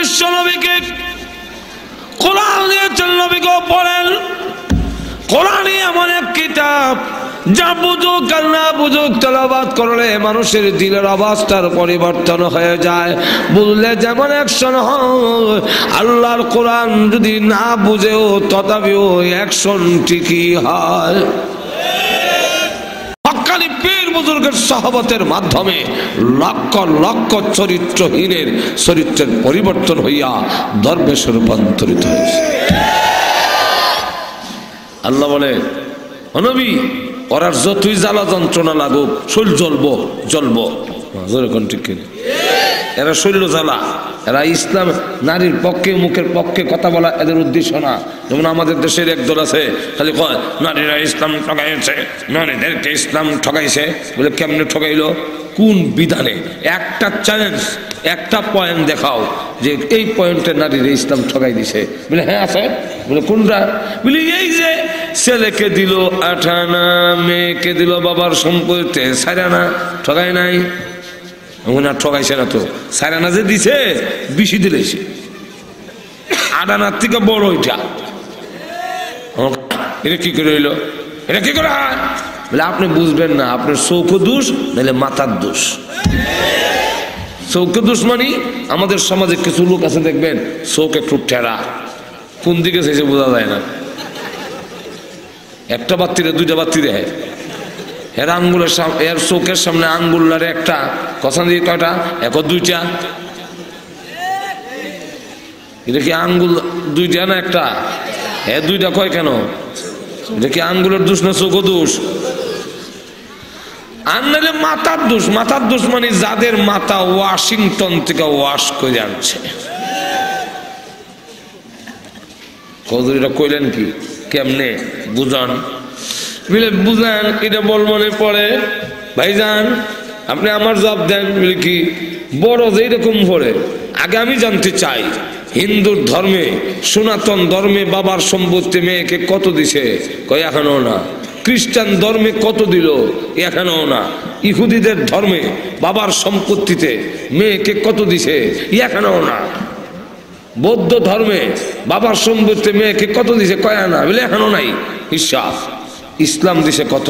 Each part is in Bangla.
বিশ্ব নবীকে কোরআন দিয়েছেন, নবীকে পড়েন। কোরআনই এমন এক কিতাব যা বুঝুক আর না বুঝুক তেলাওয়াত করলে মানুষের দিলের অবস্থার পরিবর্তন হয়ে যায়। বুঝলে যেমন অ্যাকশন হয়, আল্লাহর কোরআন যদি না বুঝেও তথাপিও অ্যাকশন ঠিকই হয়। হক্কানি পীর বুজুর্গের সহবতের মাধ্যমে লক্ষ লক্ষ চরিত্রহীনের চরিত্রের পরিবর্তন হইয়া দরবেশে রূপান্তরিত হয়েছে। আল্লাহ বলে, নবী ওরা যতই জ্বালা যন্ত্রণা লাগুক শরীর জ্বলবো জ্বলবো। ঠিক কিনা? এরা শরীর জ্বালা, এরা ইসলাম নারীর পক্ষে মুখের পক্ষে কথা বলা এদের উদ্দেশ্য না। যেমন আমাদের দেশের একদল আছে খালি কয় নারীরা ইসলাম ঠকাইছে, নারীদেরকে ইসলাম ঠকাইছে। বলে কেমনে ঠকাইলো, কোন বিধানে? একটা চ্যালেঞ্জ, একটা পয়েন্ট দেখাও যে এই পয়েন্টে নারীরা ইসলাম ঠকাই দিছে। বলে হ্যাঁ আছে। বলে কোনটা? বলি এই যে ছেলেকে দিল 8 আনা, মেয়েকে দিল বাবার সম্পত্তিতে 4 আনা, ঠকাই নাই? না ঠকাইছে না তো, 4 আনা যে দিছে বেশি দিলেছে, 8 আনার থেকে বড় ওইটা। এটা কি করে হইলো? এটা কি করে হয়? বলে আপনি বুঝবেন না, আপনার চৌখো দোষ নাহলে মাথার দোষ। চৌখো দোষ মানে আমাদের সমাজে কিছু লোক আছে দেখবেন চোখ একটু টেরা, কোন দিকে চাইছে বোঝা যায় না। একটা বাত্তিরে 2টা বাত্তি দেয়, এর আঙ্গুলের সামনে, এর চোখের সামনে আঙ্গুলার একটা কথা দিয়ে কয়টা, 1 2টা। এটা কি আঙ্গুল 2টা না একটা? 2টা কয় কেন? এটা কি আঙ্গুলের দোষ না চোখ দোষ? আর নাহলে মাথার দোষ। মাথার দোষ মানে যাদের মাথা ওয়াশিংটন থেকে ওয়াশ করে আনছে। কদুরিটা কইলেন কি কেমনে বুঝান? বলে বুঝান, এটা বলবনে পরে ভাইজান আপনি আমার জবাব দেন। বলে কি বড় যে এরকম পড়ে? আগে আমি জানতে চাই হিন্দুর ধর্মে, সনাতন ধর্মে বাবার সম্পত্তি মেয়েকে কত দিছে? কয় এখনো না। খ্রিস্টান ধর্মে কত দিল? এখনো না। ইহুদিদের ধর্মে বাবার সম্পত্তিতে মেয়েকে কত দিছে? এখনো না। বৌদ্ধ ধর্মে বাবার সম্পত্তিতে মেয়েকে কত দিছে? কয় আনা? বলে এখনো নাই। হিসাব। ইসলাম দিছে কত?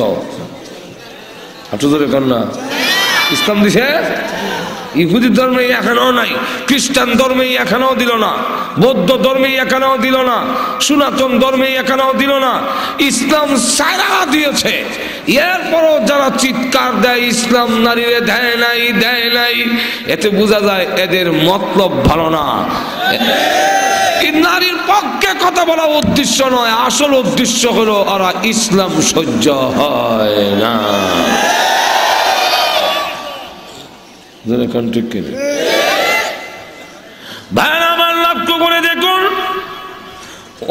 আপনি ধরে কর না। ইসলাম দিছে, ইহুদি ধর্মে এখনো নাই, খ্রিস্টান ধর্মে এখনো দিল না, বৌদ্ধ ধর্মে এখনো দিল না, সনাতন ধর্মে এখনো দিল না। ইসলাম সারা দিয়েছে। এরপরও যারা চিৎকার দেয় ইসলাম নারীরে দেয় নাই দেয় নাই, এতে বোঝা যায় এদের মতলব ভালো না। নারীর পক্ষে কথা বলা উদ্দেশ্য নয়, আসল উদ্দেশ্য হলো ওরা ইসলাম সহ্য হয় না। ভাই আমার লক্ষ্য করে দেখুন,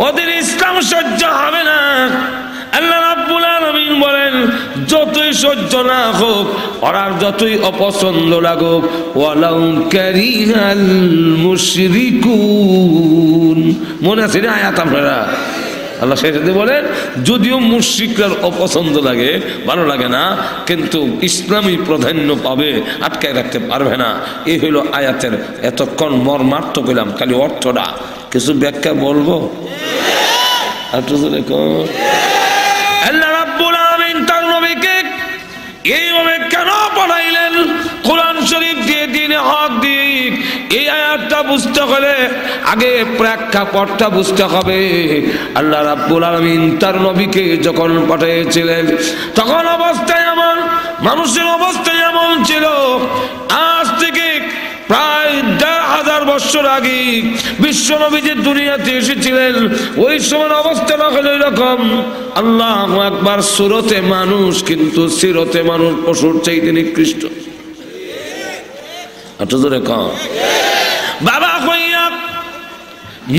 ওদের ইসলাম সহ্য হবে না। আল্লাহ রাব্বুল আলামিন বলেন যতই সহ্য না হোক, ওরা যতই অপছন্দ লাগুক, ওয়ালাউ কারিহাল মুশরিকুন। মনে আছে না আয়াত আপনারা? আল্লাহ সেটাতে বলেন যদিও মুশরিকরা অপছন্দ লাগে, ভালো লাগে না, কিন্তু ইসলামী প্রাধান্য পাবে, আটকায় রাখতে পারবে না। এই হইল আয়াতের এতক্ষণ মর্মার্থ কইলাম, খালি অর্থটা কিছু ব্যাখ্যা বলবো। আল্লাহ রাব্বুল আলামিন তার নবীকে এইভাবে কেন পড়াইলেন? কোরআন শরীফ দিয়ে দ্বীনে হক দিক, এই আয়াতটা বুঝতে হলে আগে প্রেক্ষাপটটা বুঝতে হবে। আল্লাহ রাব্বুল আলামিন তার নবীকে যখন পাঠিয়েছিলেন তখন অবস্থায় এমন, মানুষের অবস্থায় এমন ছিল, আজ থেকে প্রায় 1000 বছর আগে বিশ্ব নবী যে দুনিয়াতে এসেছিলেন ওই সময় অবস্থাটা হলো এরকম। আল্লাহু আকবার, সুরতে মানুষ কিন্তু সিরতে মানুষ পশুর চাইতে নিকৃষ্ট। বাবা কইয়া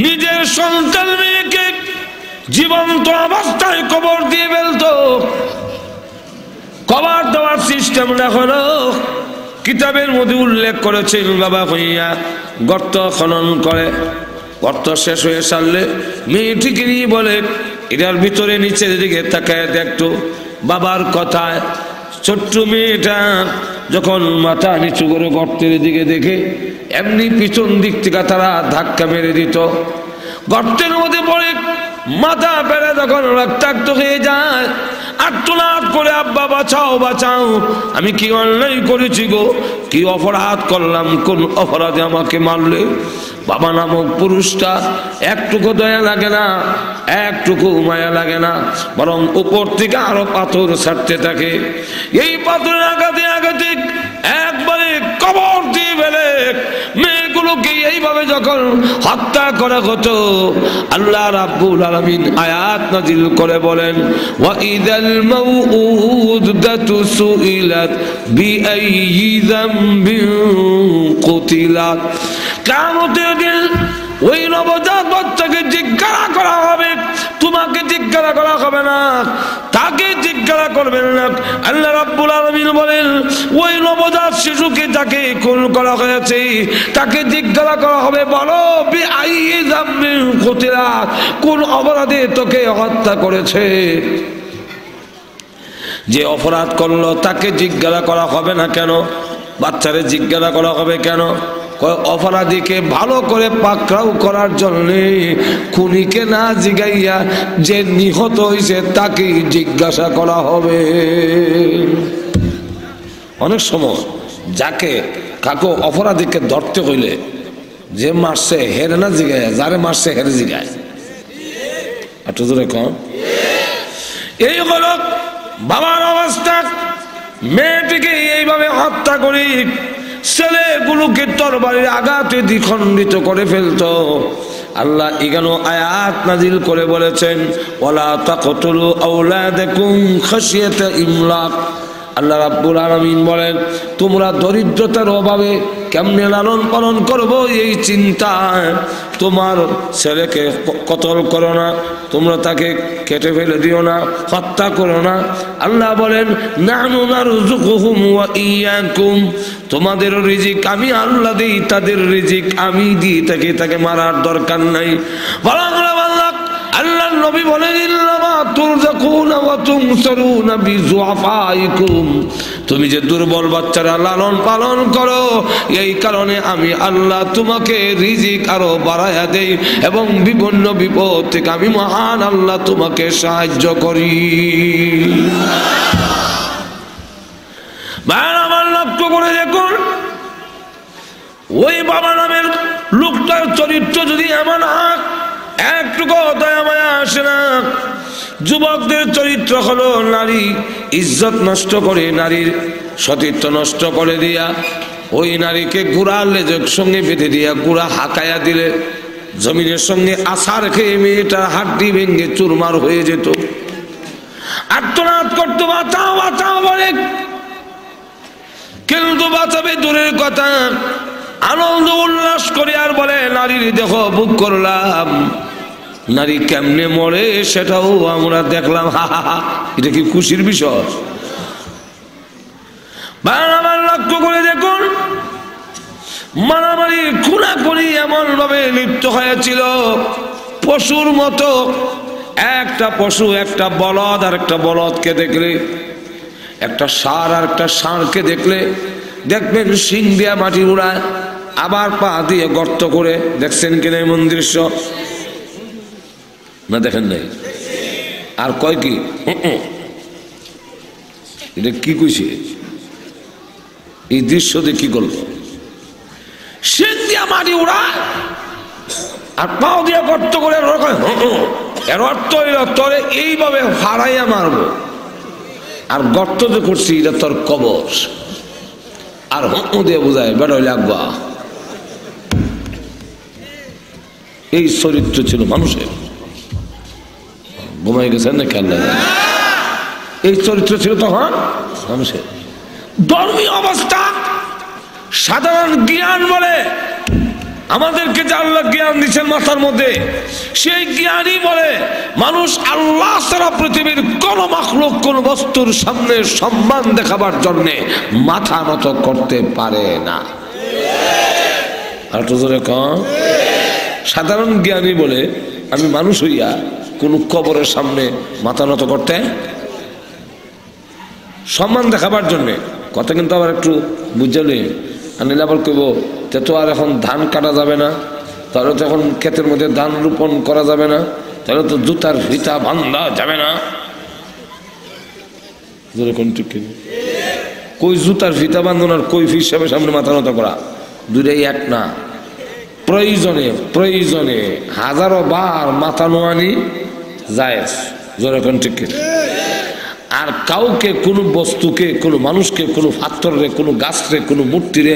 নিজের সন্তান মেয়েকে জীবন্ত অবস্থায় কবর দিয়ে ফেলতো। কবর দেওয়ার সিস্টেম হলো কিতাবের মধ্যে উল্লেখ করেছে, বাবা হইয়া গর্ত খনন করে, গর্ত শেষ হয়ে সারলে মেয়েটিকে নিয়ে বলে এটার ভিতরে নিচের দিকে তাকায় দেখতো। বাবার কথায় ছোট্ট মেয়েটা যখন মাথা নিচু করে গর্তের দিকে দেখে এমনি পিছন দিক থেকে তারা ধাক্কা মেরে দিত, গর্তের মধ্যে পড়ে মাথা পেরে যখন রক্তাক্ত হয়ে যায়, আর্তনাদ করে আব্বা বাঁচাও বাঁচাও, আমি কি অন্যায় করেছি গো, কি অপরাধ করলাম, কোন অপরাধে আমাকে মারলে? বাবা নামক পুরুষটা একটুকু দয়া লাগে না, একটুকু মায়া লাগে না, বরং উপর থেকে আরো পাথর ছাড়তে থাকে। এই পাথরের আঘাতে আঘাতে একবারে কবর দিয়ে ফেলে মেয়েগুলোকে এইভাবে যখন হত্যা করা হতো, আল্লাহ রাব্বুল আলামিন আয়াত নাযিল করে বলেন, ওয়া ইদাল মাউউদাতু সুইলাত বিআইয়ি যামবিন কুতিলাত। কিয়ামতের দিন ওই নবজাত বাচ্চাকে জিজ্ঞাসা করা হবে, তোমাকে জিজ্ঞাসা করা হবে না, তাকে জিজ্ঞাসা করবেন না। আল্লাহ রাব্বুল আলামিন বলেন, ওই নবজাত শিশুকে যাকে খুন করা হয়েছে তাকে জিজ্ঞাসা করা হবে, বলো বিআইয়ি যামবিন কুতিলাত, কোন অপরাধে তোকে হত্যা করেছে? যে অপরাধ করলো তাকে জিজ্ঞাসা করা হবে না কেন? বাচ্চারে জিজ্ঞাসা করা হবে কেন? অপরাধীকে ভালো করে পাকড়াও করার জন্য, খুনিকে না জিগাইয়া যে নিহত হয়েছে তাকে জিজ্ঞাসা করা হবে। অনেক সময় যাকে কাকু অপরাধীকে ধরতে হইলে যে মারছে হেরে না জিগায়, যারে মারছে হেরে জিগায়। একটু জোরে কম। এই হলো বাবার অবস্থা। মেয়েটিকে এইভাবে হত্যা করি, ছেলেগুলোকে তরবারির আঘাতে দ্বিখণ্ডিত করে ফেলতো। আল্লাহ এখানে আয়াত নাজিল করে বলেছেন, ওয়ালা তাকতুলু আওলাদাকুম খাশিয়াতা ইমলাক। আল্লাহ রাব্বুল আলামিন বলেন, তোমরা দরিদ্রতার অভাবে কেমনে লালন পালন করবো এই চিন্তায় তোমার ছেলেকে কতল করো না, তোমরা তাকে কেটে ফেলে দিও না, হত্যা করো না। আল্লাহ বলেন, নাহনু নারযুকুহুম ওয়া ইয়াকুম, তোমাদের রিজিক আমি আল্লাহ দিই, তাদের রিজিক আমি দিই, তাকে মারার দরকার নাই। আল্লাহ নবী বলেন, ইল্লামা তুরযাকুনা ওয়া তুনসারুনা বিযুআফাইকুম, তুমি যে দুর্বল বাচ্চারা লালন পালন করো এই কারণে আমি আল্লাহ তোমাকে রিজিক আরো বাড়ায়া দেই এবং বিভিন্ন বিপদ থেকে আমি মহান আল্লাহ তোমাকে সাহায্য করি। আমার লক্ষ্য করে দেখুন, ওই বাবা নামের লোকটার চরিত্র যদি এমন হয় একটুকু দয়া মায়া আসে না। যুবকদের চরিত্র হলো নারী ইজ্জত নষ্ট করে, নারীর সতীত্ব নষ্ট করে দিয়া ওই নারীকে গুড়া লেজের সঙ্গে বেঁধে দিয়া গুড়া হাঁকায়া দিলে জমিনের সঙ্গে আছাড় খেয়ে মেয়েটার হাড্ডি ভেঙে চুরমার হয়ে যেত। আর্তনাদ করতো, বাঁচাও বাঁচাও বলে, কিন্তু বাঁচাবে দূরের কথা, আনন্দ উল্লাস করে আর বলে নারীর দেহ ভোগ করলাম, নারী কেমনে মরে সেটাও আমরা দেখলাম, হা হা হা। এটা কি খুশির বিষয়? আমার লক্ষ্য করে দেখুন, মারামারি খুনাখুনি এমন ভাবে লিপ্ত হয়েছিল পশুর মতো। একটা পশু একটা বলদ আর একটা বলদকে দেখলে, একটা ষাঁড় আর একটা ষাঁড়কে দেখলে দেখবেন শিং দিয়া মাটি উড়ায়, আবার পা দিয়ে গর্ত করে। দেখছেন কিনা এমন দৃশ্য? না দেখেন নাই? আর কয় কি, এটা কি কইছে? এই দৃশ্য দিয়ে কি করলো? শিং দিয়া মাটি উড়ায় আর পাও দিয়ে গর্ত করে। এর অর্থ হইল তোরে এইভাবে হারাইয়া মারবো, আর গর্ত যে করছি এটা তোর কবর। আর দিয়ে বোঝায় বেড়াই লাগবা। এই চরিত্র ছিল মানুষের। ঘুমাই গেছেন না খেয়াল? এই চরিত্র ছিল তখন মানুষের। ধর্মীয় অবস্থা, সাধারণ জ্ঞান বলে আমাদেরকে যে আল্লাহ জ্ঞান দিচ্ছেন মাথার মধ্যে, সেই জ্ঞানই বলে মানুষ আল্লাহ ছাড়া পৃথিবীর কোন মাখলুক কোন বস্তুর সামনে সম্মান দেখাবার জন্য মাথা নত করতে পারে না। আর তো জোরে কম। সাধারণ জ্ঞানী বলে আমি মানুষ হইয়া কোন কবরের সামনে মাথা নত করতে, সম্মান দেখাবার জন্যে কথা কিন্তু আবার একটু বুঝলি, আনিলে আবার কইব তো আর এখন ধান কাটা যাবে না, তাহলে তো এখন ক্ষেতের মধ্যে ধান রোপণ করা যাবে না, তাহলে তো জুতার ফিতা বান্ধা যাবে না। কই জুতার ফিতা বান্ধন আর কই হিসাবে সামনে মাথা নত করা, দুটাই এক না। প্রয়োজনে প্রয়োজনে হাজারো বার মাথা নোয়ানি জায়েজ, যেরকম ঠিক। আর কাউকে কোনো বস্তুকে, কোনো মানুষকে, কোনো পাথরে, কোনো গাছরে, কোনো মূর্তিরে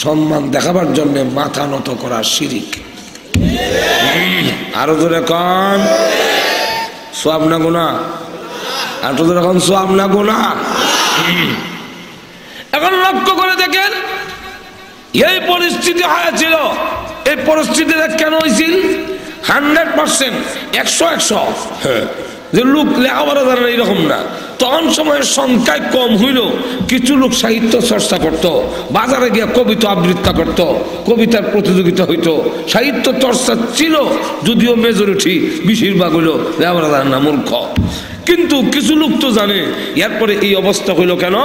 সম্মান দেখাবার জন্য মাথা নত করা শিরিক। আরো জোরে কন সওয়াব না গুনাহ? আরো জোরে কন সওয়াব না গুনাহ? এখন লক্ষ্য করে দেখেন এই পরিস্থিতি হয়েছিল, এই পরিস্থিতিটা কেন হয়েছিল? 100% 100 যে লোক লেখাপড়া জানে না এরকম না, তখন সময়ের সংখ্যায় কম হইল। কিছু লোক সাহিত্য চর্চা করত, বাজারে গিয়ে কবিতা আবৃত্তি করত, কবিতার প্রতিযোগিতা হইতো, সাহিত্য চর্চা ছিল, যদিও মেজরিটি বেশিরভাগ হইল লেখাপড়া জানে না, মূর্খ। কিন্তু কিছু লোক তো জানে। এরপরে এই অবস্থা হইল কেন?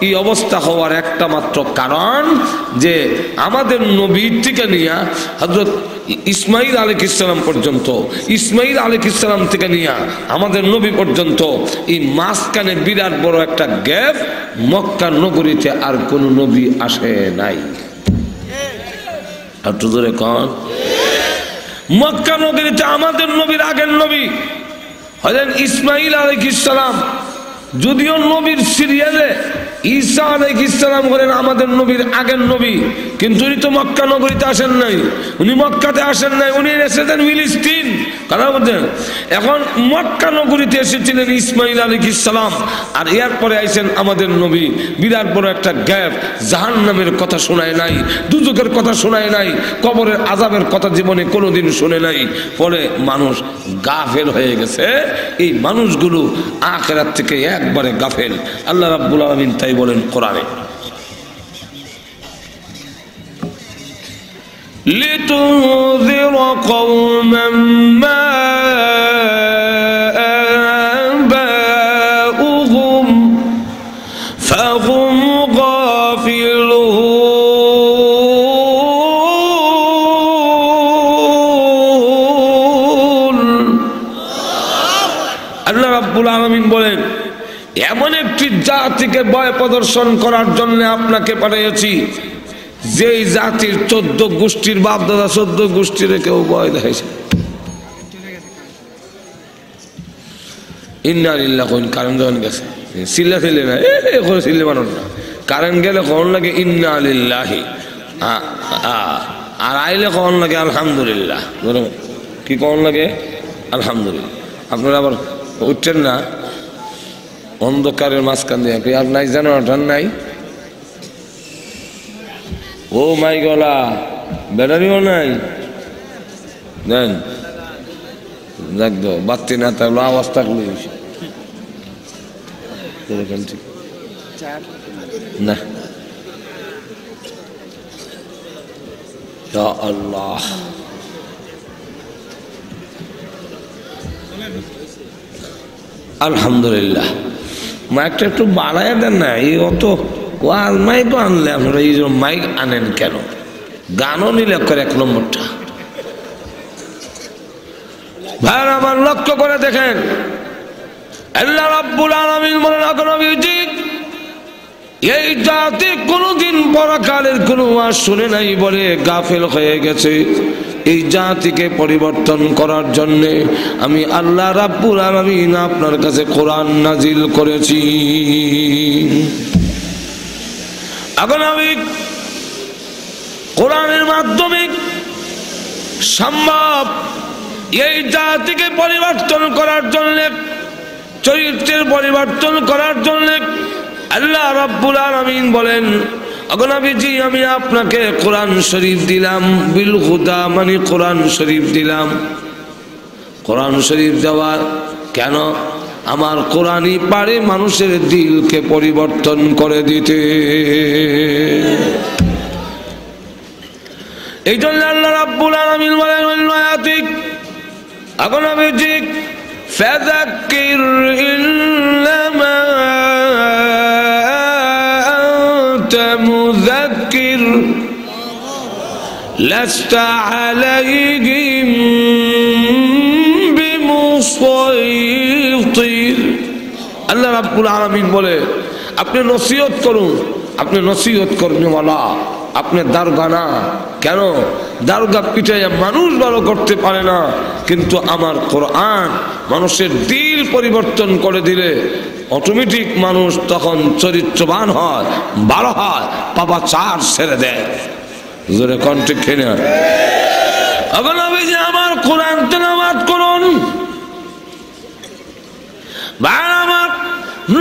এই অবস্থা হওয়ার একটা মাত্র কারণ যে আমাদের নবীর থেকে নিয়ে হযরত ইসমাইল আলাইহিস সালাম পর্যন্ত, ইসমাইল আলাইহিস সালাম থেকে নিয়ে আমাদের নবী পর্যন্ত এই মাঝখানে বিরাট বড় একটা গ্যাপ। মক্কা নগরীতে আর কোন নবী আসে নাই। একটু ধরে কন, মক্কা নগরীতে আমাদের নবীর আগের নবী হলেন ইসমাইল আলাইহিস সালাম। যদিও নবীর সিরিয়ালে ঈসা আলাইহিস সালাম হলেন আমাদের নবীর আগের নবী, কিন্তু উনি তো মক্কা নগরীতে আসেন নাই, উনি মক্কাতে আসেন নাই, উনি এসেছেন ফিলিস্তিন। কথা বলছেন? এখন মক্কা নগরীতে এসেছিলেন ইসমাইল আলাইহিস সালাম, আর এরপরে আইছেন আমাদের নবী। বিরাট বড় একটা গ্যাপ। জাহান্নামের কথা শোনায় নাই, দুজকের কথা শোনায় নাই, কবরের আযাবের কথা জীবনে কোনোদিন শুনে নাই। ফলে মানুষ গাফেল হয়ে গেছে। এই মানুষগুলো আখিরাত থেকে একবারে গাফেল। আল্লাহ রাব্বুল আলামিন তাই বলেন কোরআনে, লিতুনযির কওমান মা আবাউহুম ফাহুম গাফিলুন। আল্লাহ রাব্বুল আলামিন বলেন, এমন একটি জাতিকে ভয় প্রদর্শন করার জন্য আপনাকে পাঠিয়েছি, যেই জাতির 14 গোষ্ঠীর বাপ দাদা 14 গোষ্ঠীর কেউ ভয় দেখাইছে। ইন্না লিল্লাহি কোন কারণ যখন গেছে সিল্লা ছিলে না, করে সিল্লে মানুষ না, কারেন্ট গেলে কখন লাগে ইন্না লিল্লাহি, আর আইলে কখন লাগে আলহামদুলিল্লাহ। কি কখন লাগে? আলহামদুলিল্লাহ। আপনারা আবার উঠছেন না অন্ধকারের মাঝখান দিয়ে, আর নাই জেনারেটর নাই, ও মাই গলা ব্যাটারিও নাই, দেন দেখো বাতি না থাকলো আওয়াজ থাকলো না। ইয়া আল্লাহ, আলহামদুলিল্লাহ। মাইকটা একটু বাড়ায় দেন না, এই অত ওয়াল মাইক আনলে আপনারা এই মাইক আনেন কেন? গানও নিলে করে 1 নম্বরটা। ভাই আমার লক্ষ্য করে দেখেন, আল্লাহ রাব্বুল আলামিন বলেন, এই জাতি কোনদিন পরকালের কোনো ওয়াজ শুনে নাই বলে গাফেল হয়ে গেছে। এই জাতিকে পরিবর্তন করার জন্য আমি আল্লাহ রাব্বুল আলামিন আপনার কাছে কোরআন নাজিল করেছি। এখন আমি কোরআনের মাধ্যমে সম্ভব এই জাতিকে পরিবর্তন করার জন্য, চরিত্রের পরিবর্তন করার জন্য আল্লাহ রাব্বুল আলামিন বলেন, নবীজি আমি আপনাকে কোরআন শরীফ দিলাম, বিল হুদা মানে কোরআন শরীফ দিলাম। কোরআন শরীফ দেওয়া কেন? আমার কোরআনই পারে মানুষের দিলকে পরিবর্তন করে দিতে। এই জন্য আল্লাহ রাব্বুল আলামিন বলেন, নবীজি ফাযাক্কির ইন্নামা আনতা মুযাক্কির লাস্তা আলাইহিম বিমুসাইতির। আল্লাহ রাব্বুল আলামিন বলে আপনি নসিহত করুন, আপনি নসিহত করনেওয়ালা, আপনি দারোগা না। কেন? দারোগা পিটাইয়া মানুষ ভালো করতে পারে না, কিন্তু আমার কোরআন মানুষের দিল পরিবর্তন করে দিলে অটোমেটিক মানুষ তখন চরিত্রবান হয়, ভালো হয়, পাপা চার ছেড়ে দেয়। জোরে কণ্ঠে খেয়ে না নবীজি আমার কোরআন তেলাওয়াত করুন। ভাই আমার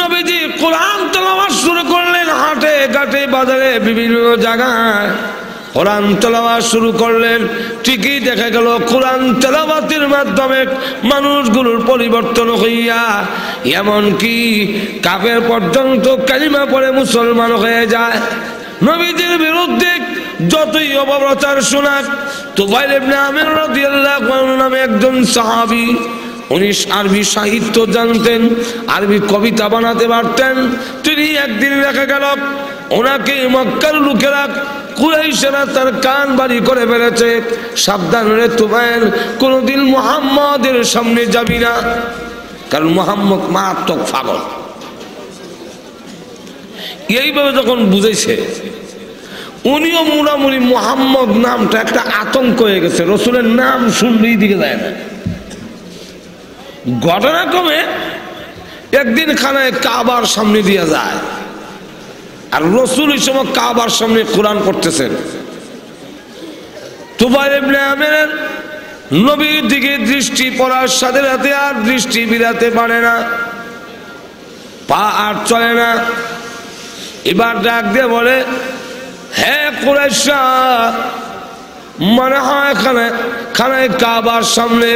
নবীজি কোরআন তেলাওয়াত শুরু করলেন, হাটে ঘাটে বাজারে বিভিন্ন জায়গায় কোরআন তেলাওয়াত শুরু করলেন। ঠিকই দেখা গেল কোরআন তেলাওয়াতের মাধ্যমে মানুষগুলোর পরিবর্তন হইয়া এমনকি কাফের পর্যন্ত কালিমা পড়ে মুসলমান হয়ে যায়। নবীজির বিরুদ্ধে যতই অপপ্রচার শোনাক, তুফাইল ইবনে আমির রাদিয়াল্লাহু আনহু নামে একজন সাহাবী, উনি আরবি সাহিত্য জানতেন, আরবি কবিতা বানাতে পারতেন। তিনি একদিন দেখা গেল ওনাকে মক্কার লোকেরা কুরাইশরা তার কান বাড়ি করে ফেলেছে, সাবধান রে তুফাইল, কোনদিন মুহাম্মাদের সামনে যাবি না, কারণ মুহাম্মদ মারাত্মক পাগল। এইভাবে যখন বুঝেছে, উনিও মোটামুটি মুহাম্মদ নামটা একটা আতঙ্ক হয়ে গেছে, রসুলের নাম শুনলেই দিকে যায় না। ঘটনাক্রমে একদিন খানায় কাবার সামনে দিয়ে যায়, আর রসুল এই সময় কাবার সামনে কোরআন পড়তেছেন। তুফাইল ইবনে আমির নবীর দিকে দৃষ্টি পড়ার সাথে সাথে আর দৃষ্টি বিরাতে পারে না, পা আর চলে না। এবার ডাক দিয়ে বলে, হে কুরাইশরা, মনে হয় খানায় কাবার সামনে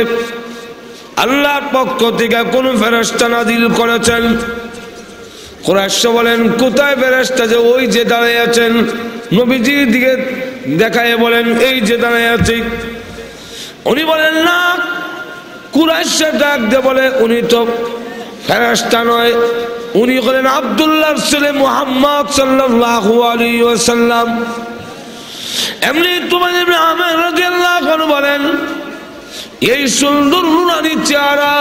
আল্লাহর পক্ষ থেকে কোন ফেরেশতা নাযিল করেছেন। কুরাইশরা বলেন, কোথায় ফেরেশতা? যে ওই যে দাঁড়িয়ে আছেন। নবীজির দিকে দেখায় বলেন, এই যে দাঁড়িয়ে আছে। উনি বলেন না। কুরাইশরা ডাক দিয়ে বলে, উনি তো ফেরেশতা নয়, উনি হলেন আব্দুল্লাহর ছেলে মুহাম্মদ সাল্লাল্লাহু আলাইহি ওয়াসাল্লাম। এমনি তুফাইল ইবনে আমির রাদিয়াল্লাহু আনহু বলেন, এই সুন্দর নুরানি চেহারা,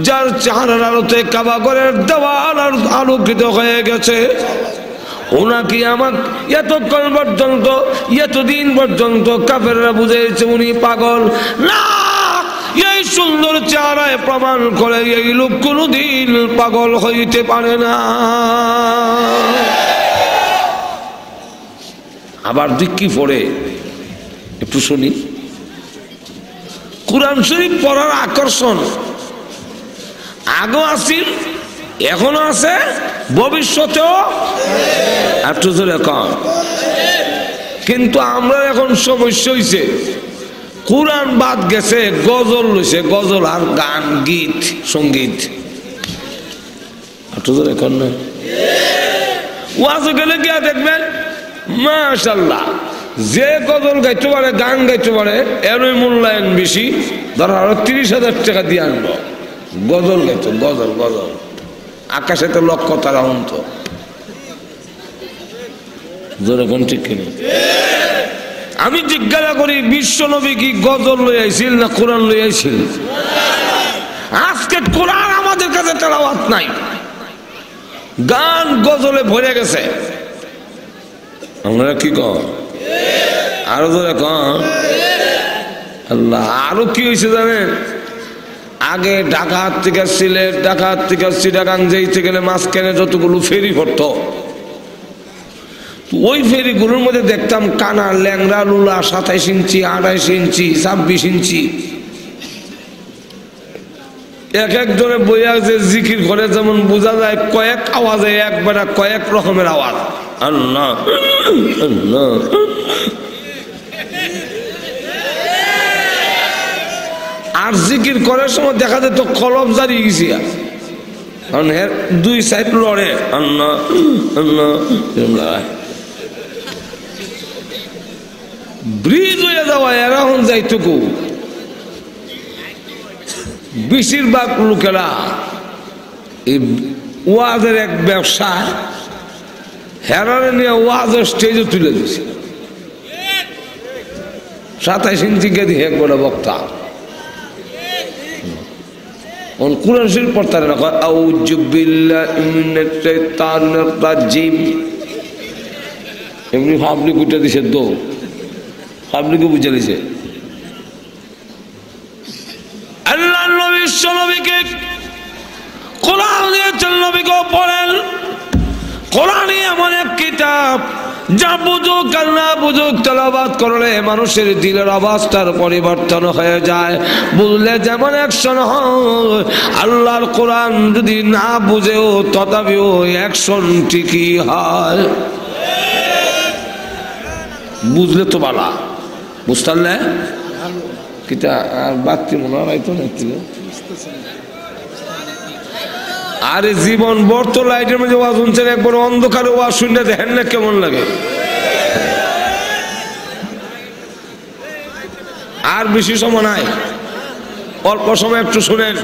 যার চেহারার আলোতে কাবা ঘরের দেওয়াল আলোকিত হয়ে গেছে, ওনাকে আমার এতক্ষণ পর্যন্ত, এতদিন পর্যন্ত কাফেররা বুঝেছে উনি পাগল না। এই সুন্দর চেহারায় প্রমাণ করে এই লোক কোনদিন পাগল হইতে পারে না। আবার দিকি পড়ে একটু শুনি। কুরআন শরীফ পড়ার আকর্ষণ আগেও আছিল, এখনো আছে, ভবিষ্যতেও একটু জোরে কম। কিন্তু আমরা এখন সমস্যা হয়েছে, কুরআন বাদ গেছে, গজল লইছে, গজল আর গান, গীত, সঙ্গীত। একটু জোরে কর না। ওয়াজে গেলে গিয়া দেখবেন মাশাআল্লাহ, যে গজল গাইতে পারে, গান গাইতে পারে, এরই মূল্যায়ন বেশি। ধর আরো 30,000 টাকা দিয়ে আনবো, গজল গাইতো, গজল গজল, আকাশে তো লক্ষ তারা অন্ত। যেরকম ঠিক কিনা? আমি জিজ্ঞাসা করি, বিশ্ব নবী কি গজল লই আইছিল না কোরআন লই আইছিল? আজকে কোরআন আমাদের কাছে তেলাওয়াত নাই, গান গজলে ভরে গেছে। আমরা কি কম? আরো ধরে কম। আল্লাহ, আরো কি হয়েছে জানেন? আগে ঢাকা থেকে সিলেট, ঢাকা থেকে চিটাগাং যেতে গেলে মাঝখানে যতগুলো ফেরি পড়তো, ওই ফেরিগুলোর মধ্যে দেখতাম কানা, ল্যাংড়া, লুলা, 27 ইঞ্চি, 28 ইঞ্চি, 26 ইঞ্চি। এক একজনে বইয়া যে জিকির করে, যেমন বোঝা যায় কয়েক আওয়াজে একবার কয়েক রকমের আওয়াজ। আল্লাহ আল্লাহ। আর জিকির করার সময় দেখা যেত কলব জারি গেছি, কারণ এর দুই সাইড লড়ে। আল্লাহ আল্লাহ। ব্রিজ হয়ে যাওয়া এরা হন যাইটুকু বেশিরভাগ লোকেরা এই ওয়াজের এক ব্যবসা হেরারে নিয়ে ওয়াজের স্টেজে তুলে দিছে। 27 ইঞ্চি গেদি এক বড় বক্তা কোরআন শরীফ পড়তে না আউযু বিল্লাহি মিনাশ শাইতানির রাজিম এমনি পাবলিক উঠে দিছে তো পাবলিকে বুঝে দিছে। আল্লাহ নবী নবীকে কোরআন দিয়েছেন, নবীকে পড়েন। কোরআনই এমন এক কিতাব যা বুঝুক আর না বুঝুক তেলাওয়াত করলে মানুষের দিলের অবস্থার পরিবর্তন হয়ে যায়। বুঝলে যেমন অ্যাকশন হয়, আল্লাহর কোরআন যদি না বুঝেও তথাপিও অ্যাকশন ঠিকই হয়। বুঝলে তো বালা বুঝতে পারলে কিতা আর বাড়তি মনে হয় তো না। আরে জীবন বর্ত লাইটের মধ্যে ওয়াজ শুনছেন, একবার অন্ধকারে ওয়াজ শুনে দেখেন না কেমন লাগে। আর বেশি সময় নাই, অল্প সময় একটু শুনেন।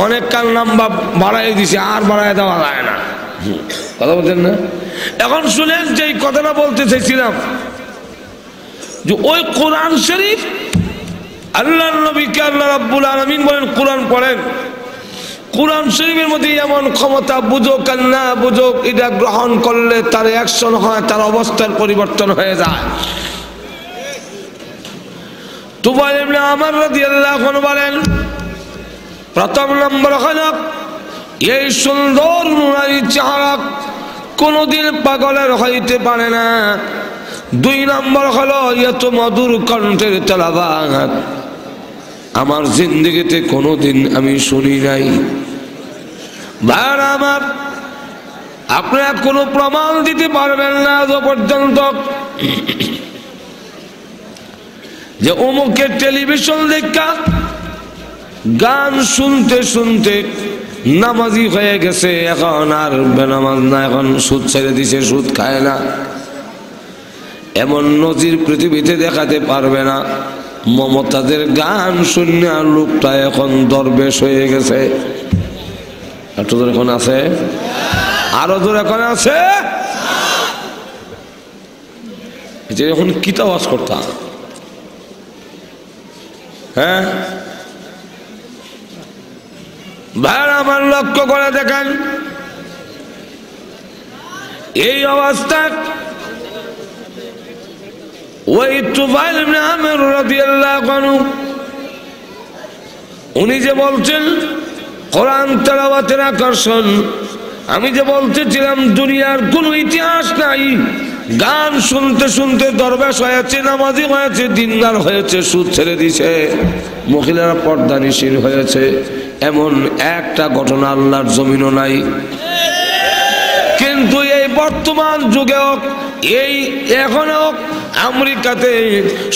অনেক কাল নাম্বা বাড়াই দিছে, আর বাড়াই দেওয়া যায় না। কথা বলছেন না? এখন শুনেন যে কথাটা বলতে চাইছিলাম যে ওই কোরআন শরীফ আল্লাহর নবীকে আল্লাহ রাব্বুল আলামিন বলেন কোরআন পড়েন। কোরআন শরীফের মধ্যে এমন ক্ষমতা, বুঝুক আর না বুঝুক, এটা গ্রহণ করলে তার অ্যাকশন হয়, তার অবস্থার পরিবর্তন হয়ে যায়। তুফাইল ইবনে আমর রাদিয়াল্লাহু আনহু বলেন, প্রথম নম্বর হলো এই সুন্দর নুরানি চেহারা কোনদিন পাগলের হইতে পারে না। 2 নম্বর হলো এত মধুর কণ্ঠের তেলাওয়াত আমার জিন্দগিতে কোনোদিন আমি শুনি নাই। ভাইরা আমার, আপনারা কোনো প্রমাণ দিতে পারবেন না আজ পর্যন্ত যে অমুকের টেলিভিশন দেখা গান শুনতে শুনতে নামাজি হয়ে গেছে, এখন আর বেনামাজ না, এখন সুদ ছেড়ে দিছে, সুদ খায় না। এমন নজির পৃথিবীতে দেখাতে পারবে না। মমতাজের গান শুনে লোকটা এখন দরবেশ হয়ে গেছে। একটু দূর এখন আছে, আরো দূর এখন আছে। এখন কি আওয়াজ করতাম, হ্যাঁ ভাইরা আমার, লক্ষ্য করে দেখেন এই অবস্থা ওই তুফাইল ইবনে আমর রাদিয়াল্লাহু আনহু উনি যে বলছেন কোরআন তেলাওয়াতের আকর্ষণ, আমি যে বলতেছিলাম দুনিয়ার কোনো ইতিহাস নাই গান শুনতে শুনতে দরবেশ হয়েছে, নামাজি হয়েছে, দিনদার হয়েছে, সুদ ছেড়ে দিছে, মহিলারা পর্দানিশীল হয়েছে, এমন একটা ঘটনা আল্লাহর জমিনও নাই। কিন্তু এই বর্তমান যুগেও এই এখনো আমেরিকাতে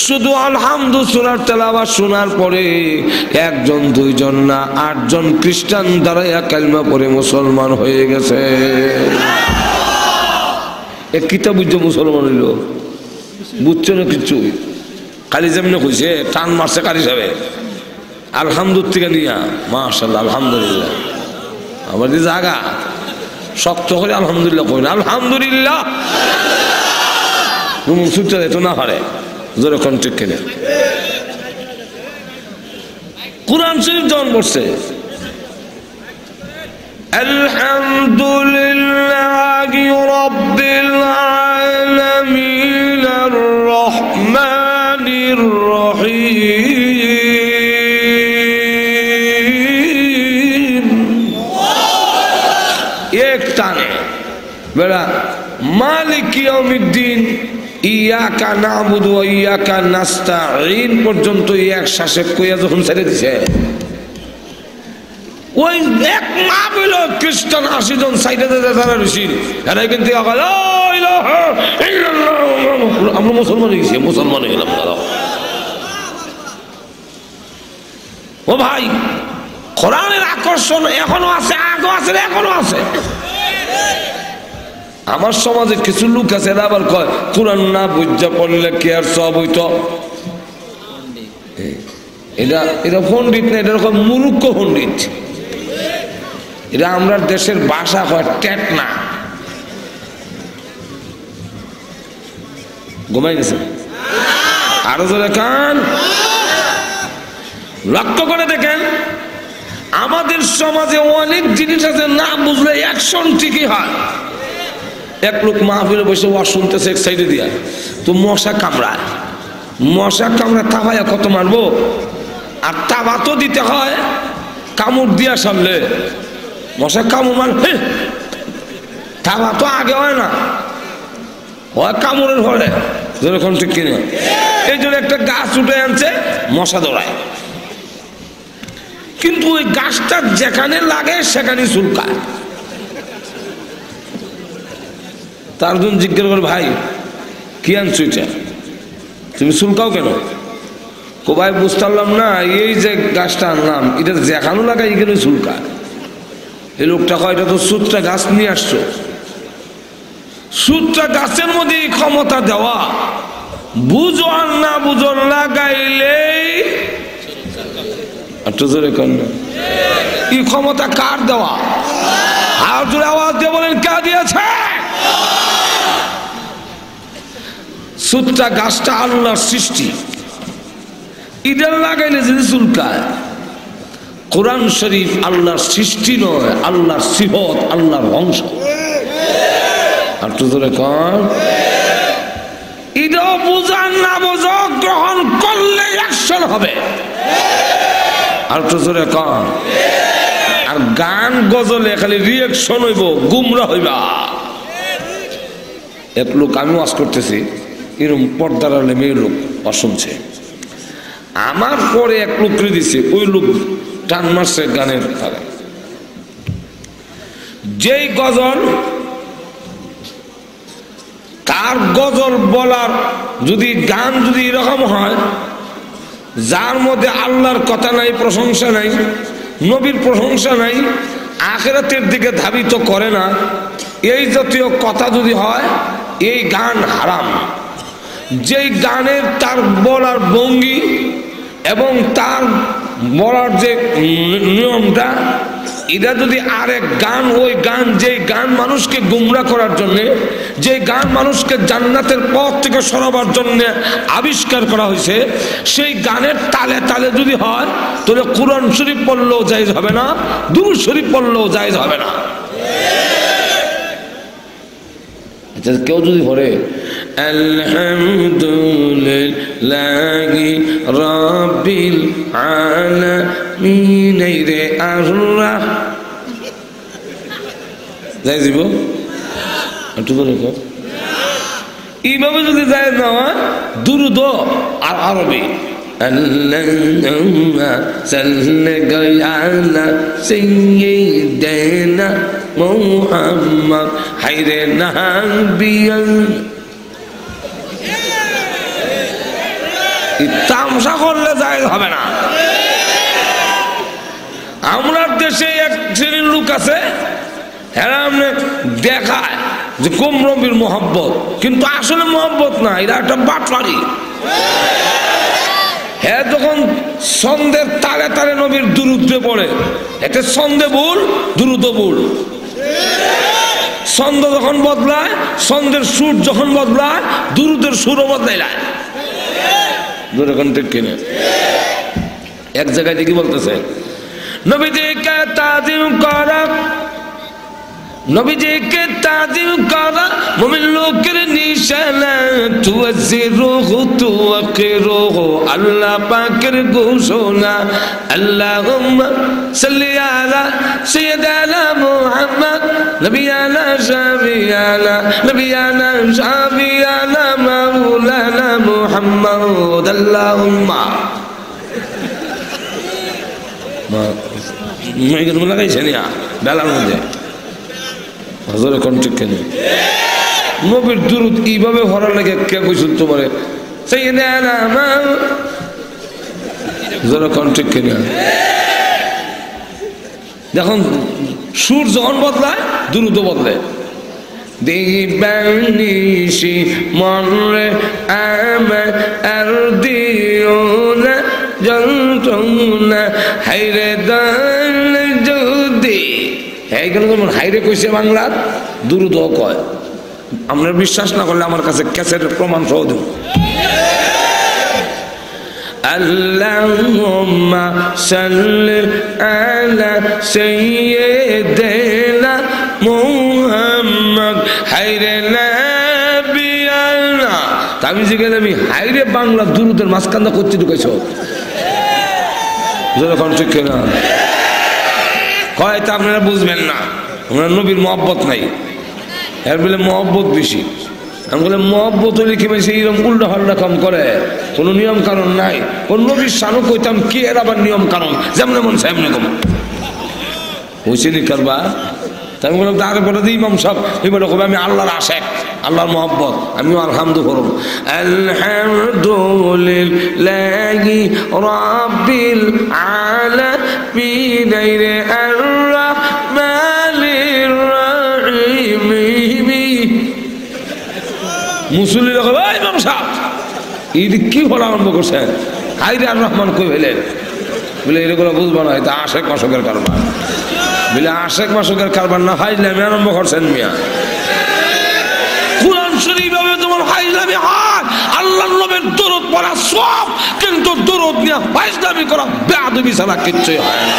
শুধু আলহামদু সূরার তেলাওয়াত শোনার পরে 1 জন 2 জন না 8 জন খ্রিস্টান দাঁড়াইয়া কালিমা পড়ে মুসলমান হয়ে গেছে। এক কিতাব বুঝছো মুসলমান হইল, বুঝছো না কিছু, খালি যেমনি কইছে টান মারছে কারি যাবে আলহামদুর থেকে নিয়া মাশাআল্লাহ আলহামদুলিল্লাহ। আমার যে জায়গা শক্ত করে আলহামদুলিল্লাহ কই না, আলহামদুলিল্লাহ সুচা যেত না পারে জোরে কন্ট্যাক্ট কিনে কোরআন শরীফ যখন পড়ছে আলহামদুলিল্লাহি রাব্বিল আলামিন আর রহমানির রহিম এক টানে বেড়া মালিক ইয়াউমিদ্দিন ইয়াকা নাবুদু ওয়া ইয়াকা নাস্তাঈন পর্যন্ত এক শ্বাসে কইয়া যখন ছেড়ে দিছে, ওই এক মা বলো খ্রিস্টান 80 জন সাইডে যারা রইছিল এরা কিন্তু আমরা মুসলমান হয়ে গেছি, মুসলমান হয়ে গেলাম। ও ভাই, কোরআনের আকর্ষণ এখনো আছে, আগেও আছে, এখনো আছে। আমার সমাজে কিছু লোক আছে এরা আবার কয় কোরআন না বুঝা পড়লে কি আর সব হইতো। এটা পণ্ডিত না, এটা রকম মূর্খ পণ্ডিত। এটা আমরা দেশের ভাষা হয় টেট না। ঘুমাই গেছে আরো জোরে কান। লক্ষ্য করে দেখেন আমাদের সমাজে অনেক জিনিস আছে না বুঝলে অ্যাকশন ঠিকই হয়। এক লোক মাহফিলে বসে ওয়াজ শুনতেছে এক সাইডে দিয়া, তো মশা কামড়ায়, মশা কামড়া তাবাইয়া কত মারবো, আর তাবা তো দিতে হয় কামড় দিয়া সামলে। মশা কামড় মার তাবা তো আগে হয় না, হয় কামড়ের ফলে যেরকম ঠিক কিনা। এই জন্য একটা গাছ উঠে আনছে, মশা দৌড়ায়, কিন্তু ওই গাছটা যেখানে লাগে সেখানে চুলকায়। তার জন্য জিজ্ঞেস করে ভাই কি আনছো এটা, তুমি চুলকাও কেন? কো ভাই বুঝতে পারলাম না, এই যে গাছটা আনলাম এটা যেখানে লাগাই এখানে চুলকায়। এই লোকটা কয় এটা তো সুটটা গাছ নিয়ে আসছো, সুটটা গাছের মধ্যে ক্ষমতা দেওয়া, বুঝো আর না বুঝো লাগাইলেই এই ক্ষমতা কার দেওয়া? আর জোরে আওয়াজ দিয়ে বলেন কে দিয়েছে? সুটটা গাছটা আল্লাহর সৃষ্টি, ইডার লাগাইলে যদি চুলকায়। কোরআন শরীফ আল্লাহর সৃষ্টি নয়, আল্লাহর সিফত, আল্লাহর অংশ। আর তো জোরে কর, এটাও বুঝান না বুঝো গ্রহণ করলে অ্যাকশন হবে। আর তো জোরে কর। আর গান গজলে খালি রিয়েকশন হইব, গুমরা হইবা। এক লোক আমি ওয়াজ করতেছি, এরকম পর্দার আলে মেয়ে লোক শুনছে, আমার পরে এক লোক দিছে, ওই লোক টান মারছে গানের তারা। যেই গজল তার গজল বলার যদি গান যদি এরকম হয় যার মধ্যে আল্লাহর কথা নাই, প্রশংসা নাই, নবীর প্রশংসা নাই, আখিরাতের দিকে ধাবিত করে না, এই জাতীয় কথা যদি হয় এই গান হারাম। যেই গানের তার বলার ভঙ্গি এবং তার বলার যে নিয়মটা, এটা যদি আরেক গান, ওই গান যেই গান মানুষকে গুমরা করার জন্য, যে গান মানুষকে জান্নাতের পথ থেকে সরাবার জন্য আবিষ্কার করা হয়েছে, সেই গানের তালে তালে যদি হয় তাহলে কুরআন শরীফ পড়লেও জায়েজ হবে না, দুরূদ শরীফ পড়লেও জায়েজ হবে না। কেউ যদি পড়ে আলহামদুলিল্লাহি রাব্বিল আলামিন রে আল্লাহ যাই দিব একটু বলে তো, এইভাবে যদি যায় না দুরূদ আর আরবি আল্লাহুম্মা সাল্লি আলা সাইয়্যিদিনা মুহাম্মদ হায়রে নাবিয়ান, তামসা করলে জায়েজ হবে না। আমরা দেশে এক শ্রেণীর লোক আছে, এরা দেখায় যে কম রবির মোহাব্বত, কিন্তু আসলে মোহাব্বত না, এরা একটা বাটপারি। হ্যাঁ, যখন ছন্দের তালে তালে নবীর দুরূদে পড়ে, এটা ছন্দে ভুল, দুরূদ ভুল। ছন্দ যখন বদলায়, ছন্দের সুর যখন বদলায়, দুরূদের সুরও বদলায়। যখন ঠিক কিনে এক জায়গায় দেখি বলতেছে নবীজিকে তাজিম করা, নবীজিকে তাজিম করা মুমিন লোকের নিশানা, তুয়াজিরুহু তুয়াকিরুহু আল্লাহ পাকের ঘোষণা। আল্লাহুম্মা সাল্লি আলা সাইয়্যিদিনা মুহাম্মদ নবিয়ানা শাফিয়ানা নবিয়ানা শাফিয়ানা মাওলানা মুহাম্মদ। আল্লাহুম্মা মেঘের লাগাইছে না বেলার মধ্যে হজরে কন্ট্রিক কেন নবীর দুরূদ এইভাবে হরার লাগে কে কইছিল তোমারে সাইয়্যিদিনা হজরে কন্ট্রিক কেন। দেখুন সুর যখন বদলায় দুরূদ বদলে। দিবানিশি মনরে আমার আর দিও না যন্ত্র করুণা হাইরে দয়াল যদি এইগুলো যেমন হাইরে কইছে বাংলা দুরুদ কয় আমরা বিশ্বাস না করলে আমার কাছে ক্যাসেটের প্রমাণ সহ দেব আল্লাহুম্মা সাল্লি আলা সাইয়্যিদিনা মুহাম্মদ হাইরে নাবিয়ানা আমি জিজ্ঞাসা আমি হাইরে বাংলা দুরুদের মাঝখানটা করতে ঢুকেছ যখন ঠিক না হয়তো আপনারা বুঝবেন না আমরা নবীর মহব্বত নাই এর বলে মহব্বত বেশি আমি বলে মহব্বত হলে কি বেশি এইরকম উল্টা হল্টা কম করে কোনো নিয়ম কারণ নাই কোন নবীর শানও কইতাম কি এর আবার নিয়ম কারণ যেমন এমন সেমন কম বুঝিনি করবা তাই আমি বললাম তার করে দিই ইমাম সাহেব এবার কবে আমি আল্লাহর আশেক আল্লাহর মহব্বত আমিও আলহামদু করব আলহামদুলিল্লাহি রাব্বিল আলামিন রে আর-রাহমানির রাহিম মুসল্লিরা কবে ইমাম সাহেব ঈদ কি বলা আরম্ভ করছেন হাইরে আর রহমান কই ফেলেন বলে এগুলো বুঝবো না এটা আশেক মাসকের কারবার বলে আশেক মাসকের কারবার না হাইজলামি আরম্ভ করছেন মিয়া কুরআন শরীফ ভাবে তোমার হাইজলামি হয় আল্লাহর নবীর দরুদ পড়া সব কিন্তু দরুদ নিয়ে হাইজলামি করা বেয়াদবি ছাড়া কিচ্ছুই হয় না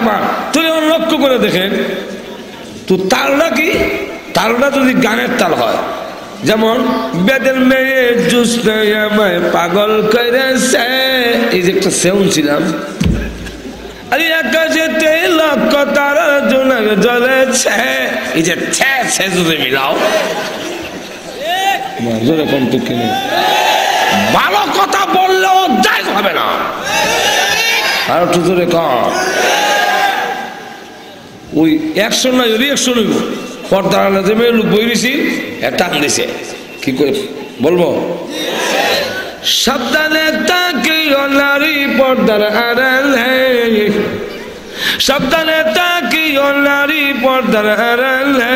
আমার তুমি লক্ষ্য করে দেখেন তো তালটা কি তালটা যদি গানের তাল হয় যেমন বেদের মেয়ে জুসনায় আমায় পাগল করেছে এই যে একটা সেউন ছিলাম আরে আকাশেতে লক্ষ তারা জোনাক জ্বলেছে এই যে ছে ছে যদি মিলাও যেরকম তো কিনে ভালো কথা বললেও জায়েজ হবে না আর একটু জোরে কম ওই অ্যাকশন নাই রিঅ্যাকশন হইব পর্দার আড়ালে যে মেয়ে লোক বই দিছি টান দিছে কি করে বলবো সাবধানে তাকিও নারী পর্দার আড়ালে সাবধানে তাকিও নারী পর্দার আড়ালে